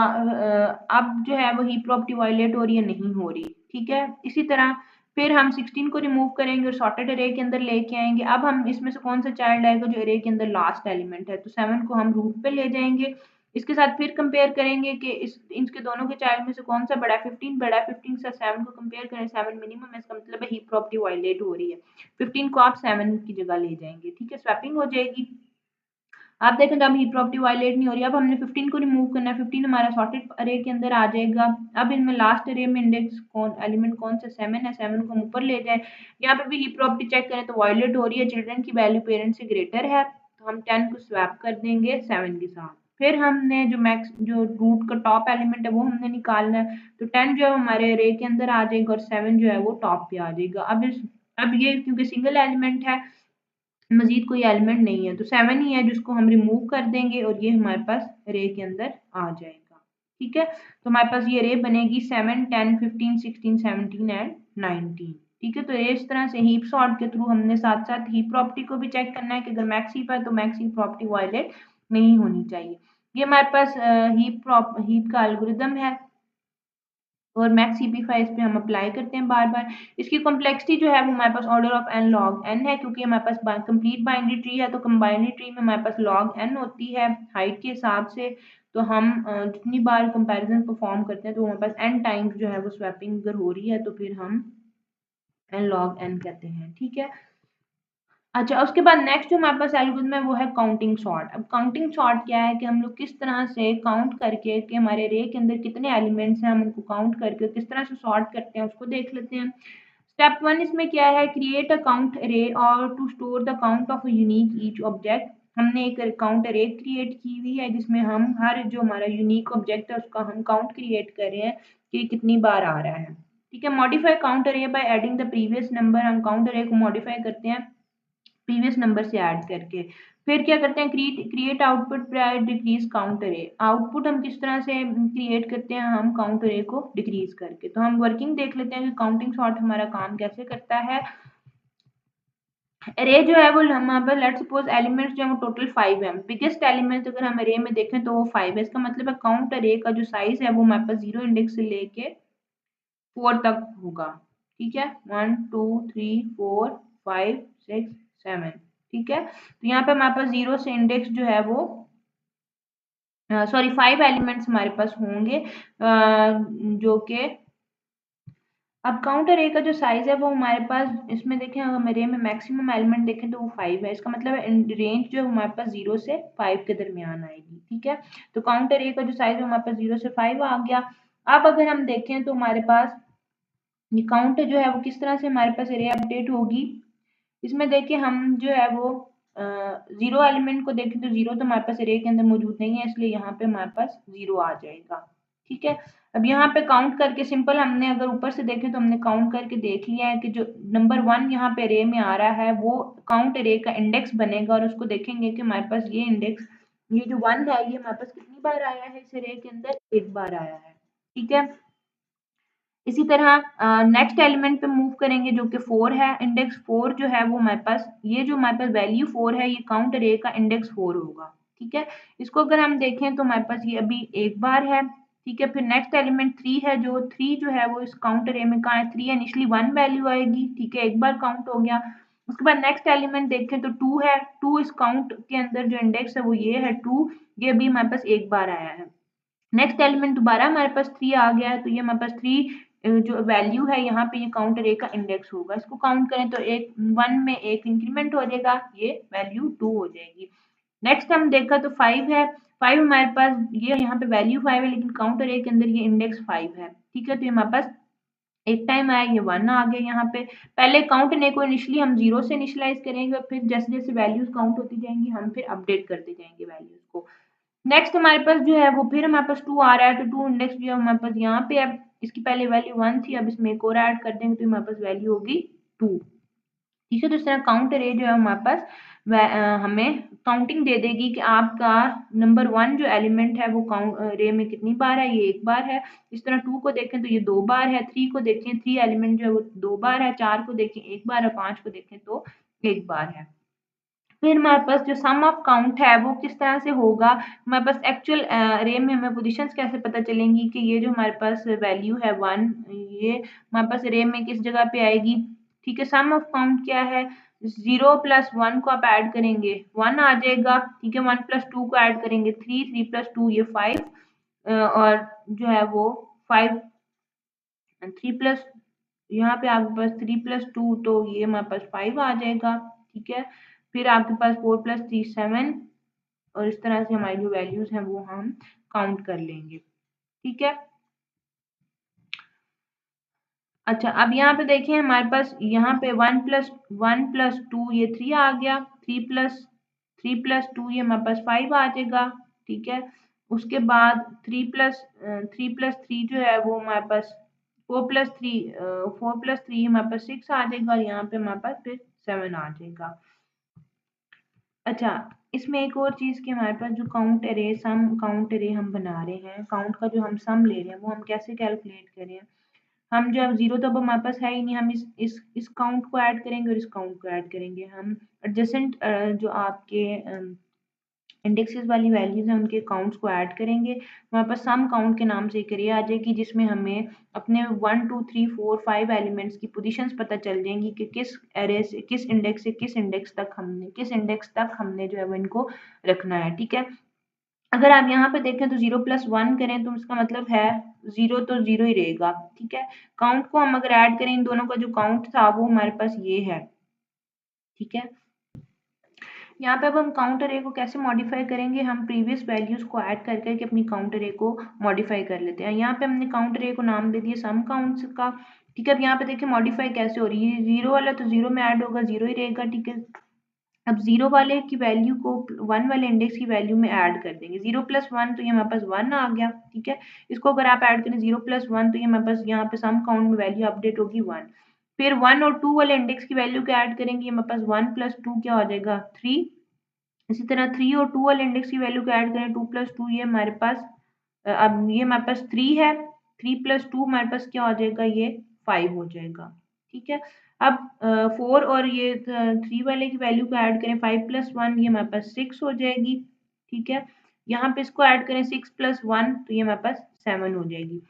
अब जो है वही प्रॉपर्टी वायलेट हो रही है, नहीं हो रही। ठीक है, इसी तरह फिर हम 16 को रिमूव करेंगे और सॉर्टेड अरे के अंदर लेके आएंगे। अब हम इसमें से कौन सा चाइल्ड आएगा जो अरे के अंदर लास्ट एलिमेंट है, तो 7 को हम रूट पे ले जाएंगे। इसके साथ फिर कंपेयर करेंगे कि इनके दोनों के चाइल्ड में से कौन सा बड़ा है। 15 बड़ा है, 15 से 7 को कंपेयर करें, 7 मिनिमम है, इसका मतलब है हीप प्रॉपर्टी वायलेट हो रही है। 15 को आप 7 की जगह ले जाएंगे। ठीक है, स्वैपिंग हो जाएगी। आप देखें तो अब हीप प्रॉपर्टी वायलेट नहीं हो रही। अब हमने 15 को रिमूव करना है, 15 हमारा सॉर्टेड अरे के अंदर आ जाएगा। अब इनमें लास्ट अरे में इंडेक्स कौन एलिमेंट कौन सा, 7 है, 7 को हम ऊपर ले जाए। यहाँ पे भी हीप प्रॉपर्टी चेक करें तो वायलेट हो रही है, चिल्ड्रन की वैल्यू पेरेंट से ग्रेटर है, तो हम 10 को स्वैप कर देंगे 7 के साथ। फिर हमने जो रूट का टॉप एलिमेंट है वो हमने निकालना है। तो 10 जो है हमारे अरे के अंदर आ जाएगा और 7 जो है वो टॉप पे आ जाएगा। अब ये क्योंकि सिंगल एलिमेंट है, मजीद कोई एलिमेंट नहीं है, तो 7 ही है जिसको हम रिमूव कर देंगे और ये हमारे पास अरे के अंदर आ जाएगा। ठीक है, तो हमारे पास ये अरे बनेगी 7, 10, 15, 16, 17 एंड 19। ठीक है, तो इस तरह से हीप सॉर्ट के थ्रू हमने साथ साथ हीप प्रॉपर्टी को भी चेक करना है कि अगर मैक्स हीप है तो मैक्स हीप प्रॉपर्टी वायलेट नहीं होनी चाहिए। ये हमारे पास हीप का एल्गोरिदम है और मैक्स सीपी5 पे हम अप्लाई करते हैं बार बार। इसकी कॉम्प्लेक्सिटी जो है वो हमारे पास order of n log n है, क्योंकि हमारे पास कंप्लीट बाइनरी ट्री है, तो बाइनरी ट्री में हमारे पास लॉग एन होती है हाइट के हिसाब से। तो हम जितनी बार कंपैरिजन परफॉर्म करते हैं तो हमारे पास एन टाइम्स जो है वो स्वैपिंग अगर हो रही है तो फिर हम एन लॉग एन कहते हैं। ठीक है, अच्छा उसके बाद नेक्स्ट जो हमारे पास एल्गोरिथम है वो है काउंटिंग सॉर्ट। अब काउंटिंग सॉर्ट क्या है कि हम लोग किस तरह से काउंट करके कि हमारे रे के अंदर कितने एलिमेंट्स हैं, हम उनको काउंट करके किस तरह से सॉर्ट करते हैं उसको देख लेते हैं। स्टेप 1 इसमें क्या है, क्रिएट अ काउंट अरे और to store the count of unique each object. हमने एक काउंट अरे क्रिएट की हुई है जिसमें हम हर जो हमारा यूनिक ऑब्जेक्ट है उसका हम काउंट क्रिएट कर रहे हैं कि कितनी बार आ रहा है। ठीक है, मॉडिफाई काउंट अरे by adding the previous number. हम काउंट अरे को मॉडिफाई करते हैं प्रीवियस नंबर से ऐड करके। फिर क्या करते हैं, create output by decrease count अरे। आउटपुट हम किस तरह से क्रिएट करते हैं, हम काउंट अरे को डिक्रीज करके। तो हम वर्किंग देख लेते हैं कि काउंटिंग सॉर्ट हमारा काम कैसे करता है। अरे जो है वो हमारे पास लेट्स सपोज एलिमेंट्स जो है वो टोटल 5 है। बिगेस्ट एलिमेंट अगर हम अरे में देखें तो वो 5 है। इसका मतलब है काउंट अरे का जो साइज है वो हमारे पास 0 इंडेक्स से लेके 4 तक होगा। ठीक है, 1 2 3 4 5 6 7। ठीक है, तो यहाँ पे हमारे पास 0 से इंडेक्स जो है वो सॉरी 5 एलिमेंट्स हमारे पास होंगे, जो कि अब काउंट अरे का जो साइज है वो हमारे पास इसमें देखें, अगर हम अरे में मैक्सिमम एलिमेंट देखें तो वो 5 है। इसका मतलब है रेंज जो हमारे पास 0 से 5 के दरमियान आएगी। ठीक है, तो काउंट अरे का जो साइज है हमारे पास 0 से 5 आ गया। अब अगर हम देखें तो हमारे पास ये काउंट जो है वो किस तरह से हमारे पास अरे अपडेट होगी। इसमें देखिए हम जो है वो 0 एलिमेंट को देखें तो 0 तो हमारे पास अरे के अंदर मौजूद नहीं है, इसलिए यहाँ पे हमारे पास 0 आ जाएगा। ठीक है, अब यहाँ पे काउंट करके सिंपल हमने अगर ऊपर से देखें तो हमने काउंट करके देख लिया है कि जो नंबर 1 यहाँ पे अरे में आ रहा है वो काउंट अरे का इंडेक्स बनेगा और उसको देखेंगे कि हमारे पास ये इंडेक्स, ये जो 1 है ये हमारे पास कितनी बार आया है, इस अरे के अंदर एक बार आया है। ठीक है, इसी तरह नेक्स्ट एलिमेंट पे मूव करेंगे जो कि 4 है। इंडेक्स 4 जो है वो हमारे पास, ये जो हमारे पास वैल्यू 4 है ये काउंट अरे का इंडेक्स 4 होगा। ठीक है, इसको अगर हम देखें तो हमारे पास ये अभी एक बार है। ठीक है, फिर नेक्स्ट एलिमेंट 3 है, जो 3 जो है वो इस काउंट अरे में कहाँ है, 3 इनिशियली 1 वैल्यू आएगी। ठीक है, एक बार काउंट हो गया। उसके बाद नेक्स्ट एलिमेंट देखें तो 2 है, 2 इस काउंट के अंदर जो इंडेक्स है वो ये है 2, ये अभी हमारे पास एक बार आया है। नेक्स्ट एलिमेंट दोबारा हमारे पास 3 आ गया है, तो ये हमारे पास 3 जो वैल्यू है यहाँ पे ये काउंट अरे का इंडेक्स होगा। इसको काउंट करें तो एक 1 में एक इंक्रीमेंट हो जाएगा, ये वैल्यू 2 हो जाएगी। नेक्स्ट हम देखा तो 5 है, 5 हमारे पास ये यहाँ पे वैल्यू 5 है लेकिन काउंट अरे के अंदर ये इंडेक्स 5 है। ठीक है, तो ये हमारे पास एक टाइम आया, ये 1 आ गया यहाँ पे। पहले काउंट अरे को इनिशियली हम 0 से इनिशियलाइज करेंगे और फिर जैसे जैसे वैल्यूज काउंट होती जाएंगी हम फिर अपडेट करते जाएंगे वैल्यूज को। नेक्स्ट हमारे पास जो है वो फिर हमारे पास 2 आ रहा है, तो 2 इंडेक्स जो है हमारे पास यहाँ पे, अब इसकी पहले वैल्यू 1 थी, अब इसमें एक और ऐड कर देंगे तो हमारे पास वैल्यू होगी 2। ठीक है, तो इस तरह काउंट अरे जो है हमारे पास हमें काउंटिंग दे देगी कि आपका नंबर 1 जो एलिमेंट है वो काउंट अरे में कितनी बार है, ये एक बार है। इस तरह 2 को देखें तो ये 2 बार है, 3 को देखें 3 एलिमेंट जो है वो 2 बार है, 4 को देखें एक बार है, 5 को देखें तो एक बार है। फिर हमारे पास जो सम ऑफ काउंट है वो किस तरह से होगा, हमारे पास एक्चुअल अरे में हमें पोजीशंस कैसे पता चलेंगी कि ये जो हमारे पास वैल्यू है 1 ये हमारे पास अरे में किस जगह पे आएगी। ठीक है, सम ऑफ काउंट क्या है, 0 प्लस 1 को आप ऐड करेंगे 1 आ जाएगा। ठीक है, 1 प्लस 2 को ऐड करेंगे 3, 3 प्लस 2 ये 5, और जो है वो 5, 3 प्लस यहाँ पे आपके पास 3 प्लस 2 तो ये हमारे पास 5 आ जाएगा। ठीक है, फिर आपके पास 4 प्लस 3 7, और इस तरह से हमारी जो वैल्यूज हैं वो हम काउंट कर लेंगे। ठीक है, अच्छा अब यहाँ पे देखें हमारे पास यहाँ पे 1 प्लस 2 ये 3 आ गया, 3 प्लस 2 ये हमारे पास 5 आ जाएगा। ठीक है। उसके बाद 3+3 जो है वो हमारे पास 4+3 हमारे पास 6 आ जाएगा, और यहाँ पे हमारे पास फिर 7 आ जाएगा। अच्छा, इसमें एक और चीज़ कि हमारे पास जो सम काउंट अरे हम बना रहे हैं, काउंट का जो हम सम ले रहे हैं वो हम कैसे कैलकुलेट करें। हम जब 0 तो अब हमारे पास है ही नहीं, हम इस काउंट को ऐड करेंगे और इस काउंट को ऐड करेंगे। हम एडजेसेंट जो आपके इंडेक्सेस वाली वैल्यूज हैं उनके काउंट्स को ऐड करेंगे, हमारे पास सम काउंट के नाम से एक एरे आ जाएगी, जिसमें हमें अपने 1 2 3 4 5 एलिमेंट्स की पोजीशंस पता चल जाएंगी कि किस एरे से किस इंडेक्स किस इंडेक्स तक हमने जो है वो इनको रखना है। ठीक है, अगर आप यहाँ पे देखें तो 0+1 करें तो इसका मतलब है 0 तो 0 ही रहेगा। ठीक है, काउंट को हम अगर ऐड करें, इन दोनों का जो काउंट था वो हमारे पास ये है। ठीक है, यहाँ पे अब हम काउंट अरे को कैसे मॉडिफाई करेंगे, हम प्रीवियस वैल्यूज को ऐड कर करके अपनी काउंट अरे को मॉडिफाई कर लेते हैं। यहाँ पे हमने काउंट अरे को नाम दे दिया सम काउंट्स का। ठीक है, अब यहाँ पे देखिए मॉडिफाई कैसे हो रही है, 0 वाला तो 0 में ऐड होगा, 0 ही रहेगा। ठीक है, अब 0 वाले की वैल्यू को 1 वाले इंडेक्स की वैल्यू में ऐड कर देंगे। 0+1 तो ये हमारे पास 1 आ गया। ठीक है, इसको अगर आप ऐड करें 0+1 तो ये हमारे पास यहाँ पे सम काउंट में वैल्यू अपडेट होगी 1। फिर 1 और 2 वाले इंडेक्स की वैल्यू को ऐड करेंगे, हमारे पास 1+2 क्या हो जाएगा 3। इसी तरह 3 और 2 वाले इंडेक्स की वैल्यू को ऐड करें, 2+2 ये हमारे पास अब ये हमारे पास 3 है, 3+2 हमारे पास क्या हो जाएगा, ये 5 हो जाएगा। ठीक है, अब 4 और ये 3 वाले की वैल्यू को ऐड करें, 5+1 ये हमारे पास 6 हो जाएगी। ठीक है, यहाँ पे इसको ऐड करें 6+1 तो ये हमारे पास 7 हो जाएगी।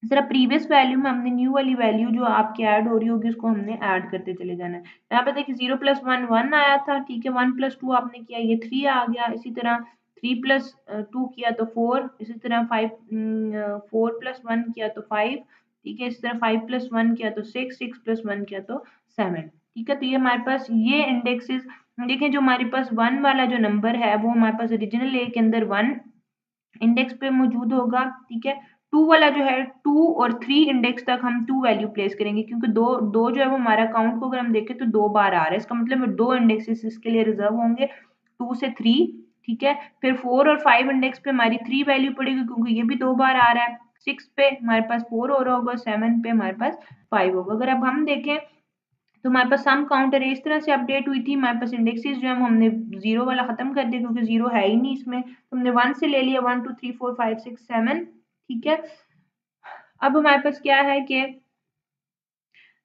इस तरह प्रीवियस वैल्यू में हमने न्यू वाली वैल्यू जो आपकी ऐड हो रही होगी उसको हमने ऐड करते चले जाना है। यहाँ पे देखिए 0+1 1 आया था। ठीक है, 1+2 आपने किया, ये 3 आ गया। इसी तरह 3+2 किया तो 4, इसी तरह 4+1 किया तो 5। ठीक है, इसी तरह 5+1 किया तो 6, 6+1 किया तो 7। ठीक है, तो ये हमारे पास ये इंडेक्सेस देखिए, जो हमारे पास 1 वाला जो नंबर है वो हमारे पास ओरिजिनल ए के अंदर 1 इंडेक्स पे मौजूद होगा। ठीक है, 2 वाला जो है 2 और 3 इंडेक्स तक हम 2 वैल्यू प्लेस करेंगे, क्योंकि दो दो जो है वो हमारा काउंट को अगर हम देखें तो 2 बार आ रहा है, इसका मतलब 2 इंडेक्सेस इसके लिए रिजर्व होंगे, 2 से 3। ठीक है, फिर 4 और 5 इंडेक्स पे हमारी 3 वैल्यू पड़ेगी, क्योंकि ये भी 2 बार आ रहा है। 6 पे हमारे पास 4 हो रहा होगा, 7 पे हमारे पास 5 होगा। अगर अब हम देखें तो हमारे पास सम काउंटर इस तरह से अपडेट हुई थी, हमारे पास इंडेक्सेस जो है वो हमने 0 वाला खत्म कर दिया, क्योंकि 0 है ही नहीं इसमें, तो हमने 1 से ले लिया, 1 2 3 4 5 6 7। ठीक है, अब हमारे पास क्या है कि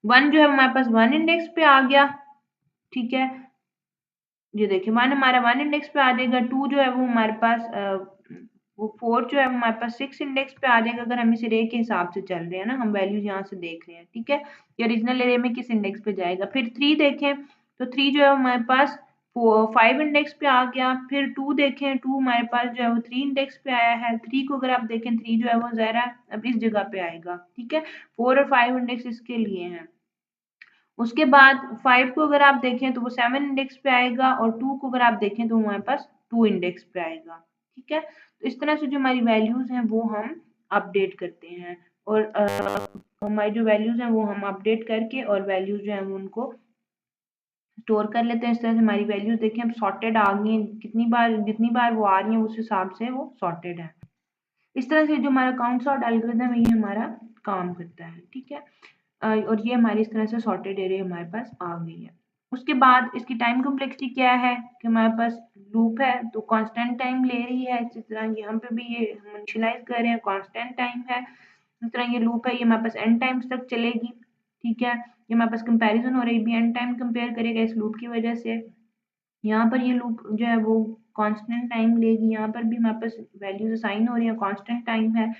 1 जो है हमारे पास 1 इंडेक्स पे आ गया। ठीक है, ये देखिए 1 हमारा 1 इंडेक्स पे आ जाएगा, 2 जो है वो हमारे पास वो 4 जो है हमारे पास 6 इंडेक्स पे आ जाएगा, अगर हम इस अरे के हिसाब से चल रहे हैं ना, हम वैल्यूज यहाँ से देख रहे हैं। ठीक है, ये ओरिजिनल अरे में किस इंडेक्स पे जाएगा। फिर 3 देखें तो 3 जो है हमारे पास 5 इंडेक्स पे आ गया। फिर 2 देखें, 2 हमारे पास जो है वो 3 इंडेक्स पे आया है। 3 को अगर आप देखें, 3 जो है वो ज़रा अब इस जगह पे आएगा। ठीक है, 4 और 5 इंडेक्स इसके लिए हैं। उसके बाद 5 को अगर आप देखें तो वो 7 इंडेक्स पे आएगा, और 2 को अगर आप देखें तो हमारे पास 2 इंडेक्स पे आएगा। ठीक है, तो इस तरह से जो हमारी वैल्यूज हैं वो हम अपडेट करते हैं, और हमारी जो वैल्यूज हैं वो हम अपडेट करके और वैल्यूज जो है वो उनको स्टोर कर लेते हैं। इस तरह से हमारी वैल्यूज देखें अब सॉर्टेड आ गई हैं, जितनी बार वो आ रही हैं उस हिसाब से वो सॉर्टेड है। इस तरह से जो हमारा काउंट सॉर्ट एल्गोरिथम है ये हमारा काम करता है। ठीक है, और ये हमारी इस तरह से सॉर्टेड एरे हमारे पास आ गई है। उसके बाद इसकी टाइम कम्प्लेक्सिटी क्या है कि हमारे पास लूप है तो कांस्टेंट टाइम ले रही है। इसी तरह यहाँ पे भी ये हम इनिशियलाइज कर रहे हैं, कांस्टेंट टाइम है। इस तरह ये लूप है, ये हमारे पास एन टाइम्स तक चलेगी। ठीक है, ये हमारे पास कंपैरिजन हो रही है, भी एन टाइम कंपेयर करेगा इस लूप की वजह से। यहाँ पर ये लूप जो है वो कांस्टेंट टाइम लेगी, यहाँ पर भी हमारे पास वैल्यूज असाइन हो रही है, कांस्टेंट टाइम है।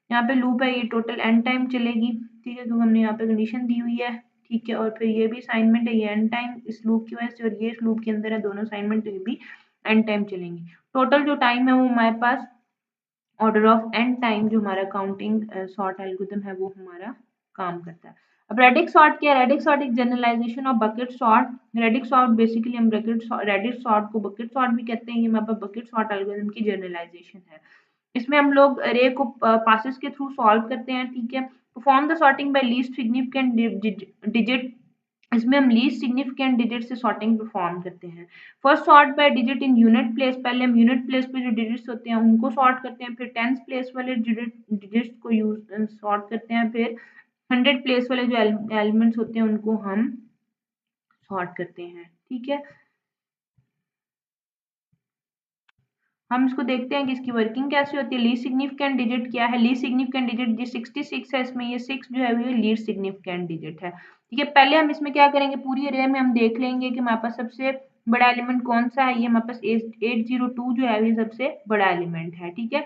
यहाँ पे लूप है, ये टोटल एन टाइम चलेगी। ठीक है, क्योंकि हमने यहाँ पे कंडीशन दी हुई है। ठीक है, और फिर ये भी असाइनमेंट है, ये एन टाइम इस लूप की वजह से, और ये इस लूप के अंदर है, दोनों असाइनमेंट ये भी एन टाइम चलेंगी। टोटल जो टाइम है वो हमारे पास ऑर्डर ऑफ एन टाइम जो हमारा काउंटिंग सॉर्ट एल्गोरिथम है वो हमारा काम करता है। अब रेडिक्स सॉर्ट क्या है, रेडिक्स सॉर्ट एक generalisation of bucket sort. Radix sort basically हम रेडिक्स सॉर्ट को बकेट सॉर्ट भी कहते हैं, ये हमारे पास बकेट सॉर्ट एल्गोरिथम की जनरलाइजेशन है। इसमें हम लोग अरे को पासेस के थ्रू सॉल्व करते हैं। ठीक है, perform the sorting bye least significant digit इसमें हम लीस्ट सिग्निफिकेंट डिजिट से सॉर्टिंग परफॉर्म करते हैं। First sort by digit in unit place, पहले हम यूनिट प्लेस पे जो डिजिट्स होते हैं उनको सॉर्ट करते हैं, फिर टेंथ प्लेस वाले डिजिट्स को यूज सॉर्ट करते हैं, फिर 100 प्लेस वाले जो एलिमेंट्स होते हैं उनको हम सॉर्ट करते हैं। ठीक है, हम इसको देखते हैं कि इसकी वर्किंग कैसे होती है। लीस्ट सिग्निफिकेंट डिजिट क्या है? लीस्ट सिग्निफिकेंट डिजिट जो 66 है, इसमें ये 6 जो है वो लीस्ट सिग्निफिकेंट डिजिट है। ठीक है, पहले हम इसमें क्या करेंगे, पूरी अरे में हम देख लेंगे कि हमारे पास सबसे बड़ा एलिमेंट कौन सा है। ये हमारे पास 802 जो है ये सबसे बड़ा एलिमेंट है। ठीक है,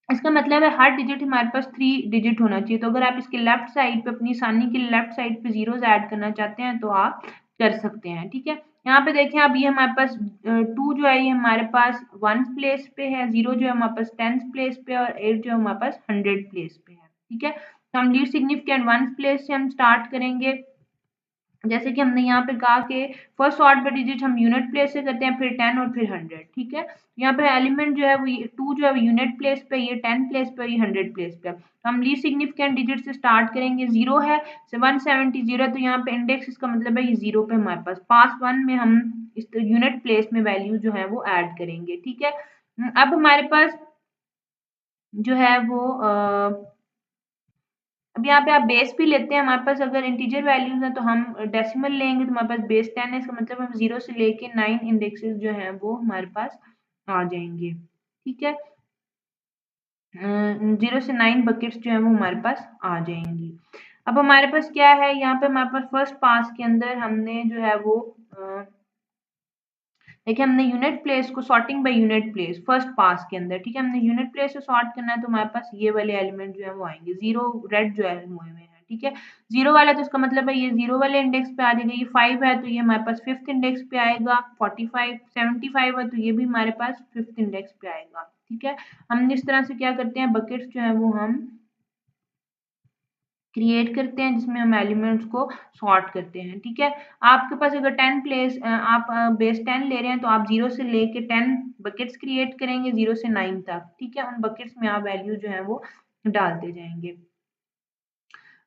इसका मतलब है हर डिजिट हमारे पास 3 डिजिट होना चाहिए। तो अगर आप इसके लेफ्ट साइड पे अपनी आसानी के लेफ्ट साइड पे जीरोस ऐड करना चाहते हैं तो आप कर सकते हैं। ठीक है, यहाँ पे देखें अब ये हमारे पास 2 जो है ये हमारे पास 1 प्लेस पे है, 0 जो है हमारे पास 10th प्लेस पे और 8 जो है हमारे पास 100 प्लेस पे है। ठीक है, तो हम लीस्ट सिग्निफिकेंट 1 प्लेस से हम स्टार्ट करेंगे। जैसे कि हमने यहाँ पे कहा कि फर्स्ट सॉर्ट बाय डिजिट हम यूनिट प्लेस से करते हैं, फिर 10 और फिर 100। ठीक है, यहाँ पे एलिमेंट जो है वो 2 जो है यूनिट प्लेस पे, ये 10 प्लेस पे, ये 100 प्लेस पे। तो हम लीस्ट सिग्निफिकेंट डिजिट से स्टार्ट करेंगे। 0 है, 170 0, तो यहाँ पे इंडेक्स इसका मतलब है ये 0 पे हमारे पास 1 में हम इस यूनिट प्लेस में वैल्यू जो है वो ऐड करेंगे। ठीक है, अब हमारे पास जो है वो अब यहाँ पे आप बेस भी लेते हैं। हमारे पास अगर इंटीजर वैल्यूज हैं तो हम डेसिमल लेंगे, तो हमारे पास बेस 10 है, इसका मतलब हम 0 से लेके 9 इंडेक्सेस जो हैं वो हमारे पास आ जाएंगे। ठीक है, 0 से 9 बकेट्स जो है वो हमारे पास आ जाएंगी। अब हमारे पास क्या है, यहाँ पे हमारे पास फर्स्ट पास के अंदर हमने जो है वो देखिए हमने यूनिट प्लेस को sorting by unit place first pass के अंदर। ठीक है, हमने यूनिट प्लेस से सॉर्ट करना है तो हमारे पास ये वाले एलिमेंट जो है वो आएंगे। 0 रेड जो है हुए हैं। ठीक है, 0 वाला तो इसका मतलब है ये 0 वाले इंडेक्स पे आ जाएगा। ये 5 है तो ये हमारे पास 5th इंडेक्स पे आएगा। 45 75 है तो ये भी हमारे पास 5th इंडेक्स पे आएगा। ठीक है, हम इस तरह से क्या करते हैं, बकेट्स जो है वो हम क्रिएट करते हैं जिसमें हम एलिमेंट्स को सॉर्ट करते हैं। ठीक है, आपके पास अगर 10 प्लेस आप बेस 10 ले रहे हैं तो आप 0 से लेके 10 बकेट्स क्रिएट करेंगे, 0 से 9 तक। ठीक है, उन बकेट्स में आप वैल्यू जो है वो डालते जाएंगे।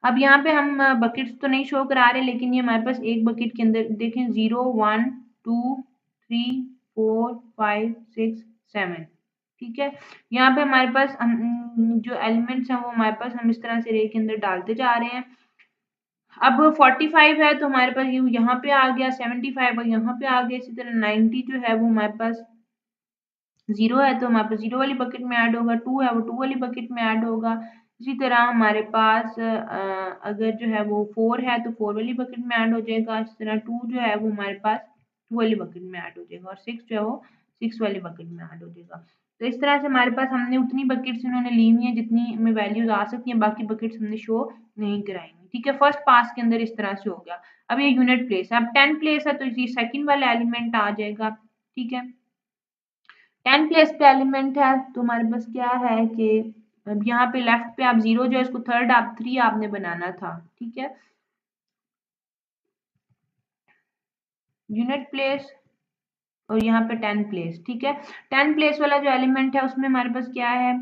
अब यहाँ पे हम बकेट्स तो नहीं शो करा रहे, लेकिन ये हमारे पास एक बकेट के अंदर देखें 0 1 2 3 4 5 6 7। ठीक है, यहाँ पे हमारे पास हम जो एलिमेंट्स हैं वो हमारे पास हम इस तरह से रे के अंदर डालते जा रहे हैं। अब 45 है तो हमारे पास ये यहाँ पे आ गया, 75 और यहाँ पे आ गया। इसी तरह 90 जो है वो हमारे पास 0 है तो हमारे पास 0 वाली बकेट में ऐड होगा। 2 है वो 2 वाली बकेट में ऐड होगा। इसी तरह हमारे पास अगर जो है वो 4 है तो 4 वाली बकेट में ऐड हो जाएगा। इस तरह 2 जो है वो हमारे पास 2 वाली बकेट में ऐड हो जाएगा और 6 जो है वो 6 वाली बकेट में ऐड हो जाएगा। तो इस तरह से हमारे पास हमने उतनी बकेट्स इन्होंने ली हुई है जितनी में वैल्यूज आ सकती हैं, बाकी बकेट्स हमने शो नहीं कराएंगे। ठीक है, फर्स्ट पास के अंदर इस तरह से हो गया। अब ये यूनिट प्लेस है, अब 10 प्लेस है तो ये सेकंड वाला एलिमेंट आ जाएगा। ठीक है, 10 प्लेस पे एलिमेंट है तो हमारे पास क्या है कि अब यहाँ पे लेफ्ट पे आप 0 जो है इसको थर्ड आप 3 आपने बनाना था। ठीक है, यूनिट प्लेस और यहाँ पे 10 प्लेस। ठीक है, 10 प्लेस वाला जो एलिमेंट है उसमें हमारे पास क्या है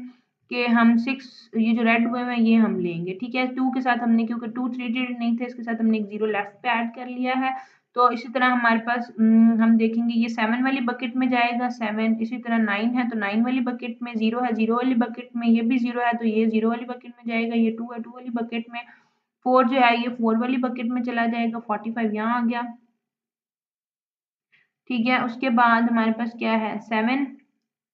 कि हम 6 ये जो रेड हुए हैं ये हम लेंगे। ठीक है, 2 के साथ हमने क्योंकि 2 3 डिजिट नहीं थे इसके साथ हमने एक 0 लेफ्ट पे ऐड कर लिया है। तो इसी तरह हमारे पास हम देखेंगे ये 7 वाली बकेट में जाएगा 7। इसी तरह 9 है तो 9 वाली बकेट में, 0 है 0 वाली बकेट में, ये भी 0 है तो ये 0 वाली बकेट में जाएगा। ये 2 है 2 वाली बकेट में, 4 जो है ये 4 वाली बकेट में चला जाएगा। 45 यहाँ आ गया। ठीक है, उसके बाद हमारे पास क्या है 7,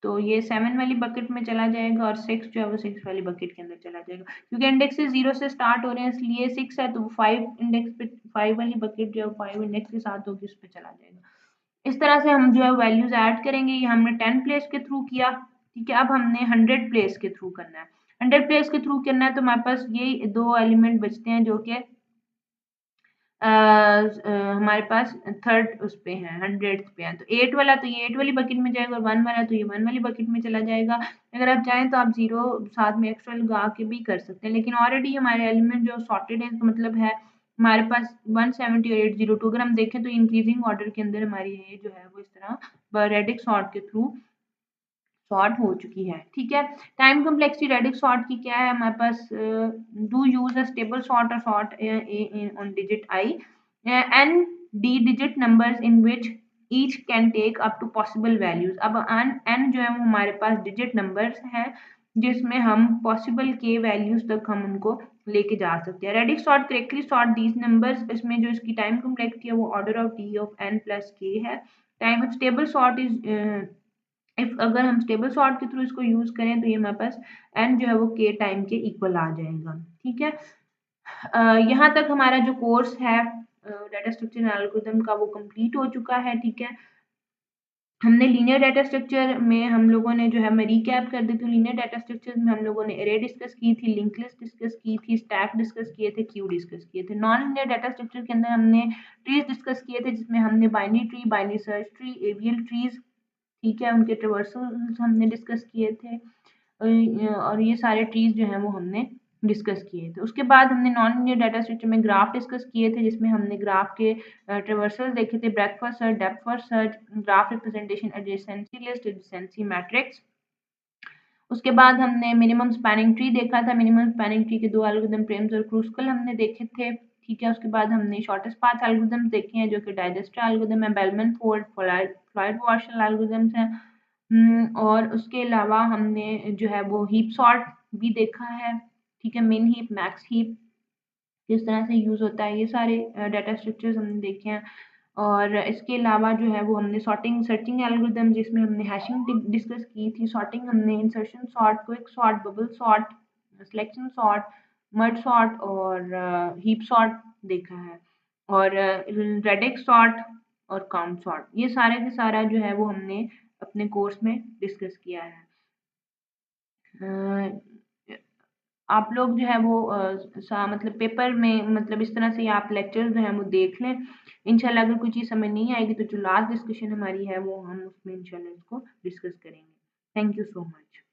तो ये 7 वाली बकेट में चला जाएगा और 6 जो है वो 6 वाली बकेट के अंदर चला जाएगा। क्योंकि इंडेक्स 0 से स्टार्ट हो रहे हैं इसलिए 6 है तो 5 इंडेक्स पे 5 वाली बकेट जो है 5 इंडेक्स के साथ होगी उस पर चला जाएगा। इस तरह से हम जो है वैल्यूज ऐड करेंगे। ये हमने 10 प्लेस के थ्रू किया। ठीक है, अब हमने 100 प्लेस के थ्रू करना है। 100 प्लेस के थ्रू करना है तो हमारे पास ये दो एलिमेंट बचते हैं जो कि हमारे पास थर्ड उस पे है 100th पे है। तो 8 वाला तो ये 8 वाली बकेट में जाएगा और 1 वाला तो ये 1 वाली बकेट में चला जाएगा। अगर आप चाहें तो आप 0 साथ में एक्स्ट्रा लगा के भी कर सकते हैं, लेकिन ऑलरेडी हमारे एलिमेंट जो सॉर्टेड है इसका मतलब है हमारे पास 170 और 802। अगर हम देखें तो इंक्रीजिंग ऑर्डर के अंदर हमारी ये जो है वो इस तरह रेडिक्स सॉर्ट के थ्रू सॉर्ट हो चुकी है। ठीक है, टाइम कम्प्लेक्सिटी रेडिक्स सॉर्ट की क्या है हमारे पास, do use a stable sort और sort on digit i. n d digit numbers in which each can take up to possible values। अब n जो है वो हमारे पास डिजिट नंबर्स हैं जिसमें हम पॉसिबल के वैल्यूज तक हम उनको लेके जा सकते हैं। Radix sort correctly sort these numbers, इसमें जो इसकी टाइम कम्प्लेक्सिटी है वो order of D of n plus के है। Time of stable sort is if अगर हम स्टेबल सॉर्ट के थ्रू इसको यूज करें तो ये हमारे पास n जो है वो k टाइम के इक्वल आ जाएगा। ठीक है, यहाँ तक हमारा जो कोर्स है डाटा स्ट्रक्चर एल्गोरिथम का वो कंप्लीट हो चुका है। ठीक है, हमने लीनियर डाटा स्ट्रक्चर में हम लोगों ने जो है मैं रिकैप कर देती हूँ। लीनियर डाटा स्ट्रक्चर में हम लोगों ने एरे डिस्कस की थी, लिंक लिस्ट डिस्कस की थी, स्टैक डिस्कस किए थे, क्यू डिस्कस किए थे। नॉन लीनियर डाटा स्ट्रक्चर के अंदर हमने ट्रीज डिस्कस किए थे जिसमें हमने binary tree, binary search tree, AVL trees, ठीक है, उनके ट्रावर्सल्स हमने डिस्कस किए थे और ये सारे ट्रीज जो हैं वो हमने डिस्कस किए थे। उसके बाद हमने नॉन लीनियर डाटा स्ट्रक्चर में ग्राफ डिस्कस किए थे जिसमें हमने ग्राफ के ट्रावर्सल्स देखे थे, breath first search, depth first search, graph representation, adjacency list, adjacency matrix. उसके बाद हमने मिनिमम स्पैनिंग ट्री देखा था। मिनिमम स्पैनिंग ट्री के दो एल्गोरिथम, प्रेम्स और क्रूस्कल हमने देखे थे। ठीक है, उसके बाद हमने शॉर्टेस्ट पाथ एल्गोरिथम देखे हैं जो कि डाइजेस्टर एल्गोरिथम है, बेलमैन फोर्ड, फ्लॉयड वार्शल एल्गोरिथम्स हैं। और उसके अलावा हमने जो है वो हीप सॉर्ट भी देखा है। ठीक है, मिन हीप, मैक्स हीप किस तरह से यूज़ होता है, ये सारे डाटा स्ट्रक्चर्स हमने देखे हैं। और इसके अलावा जो है वो हमने सॉर्टिंग सर्चिंग एल्गोरिथम जिसमें हमने हैशिंग डिस्कस की थी, सॉर्टिंग हमने insertion sort, quick sort, bubble sort, selection sort, merge sort और हीप सॉर्ट देखा है। और रेडिक्स सॉर्ट और काउंट सॉर्ट, ये सारे के सारा जो है वो हमने अपने कोर्स में डिस्कस किया है। आप लोग जो है वो मतलब पेपर में मतलब इस तरह से आप लेक्चर्स जो हैं वो देख लें। इंशाल्लाह अगर कोई चीज़ समझ नहीं आएगी तो जो लास्ट डिस्कशन हमारी है वो हम उसमें इंशाल्लाह इसको डिस्कस करेंगे। Thank you so much.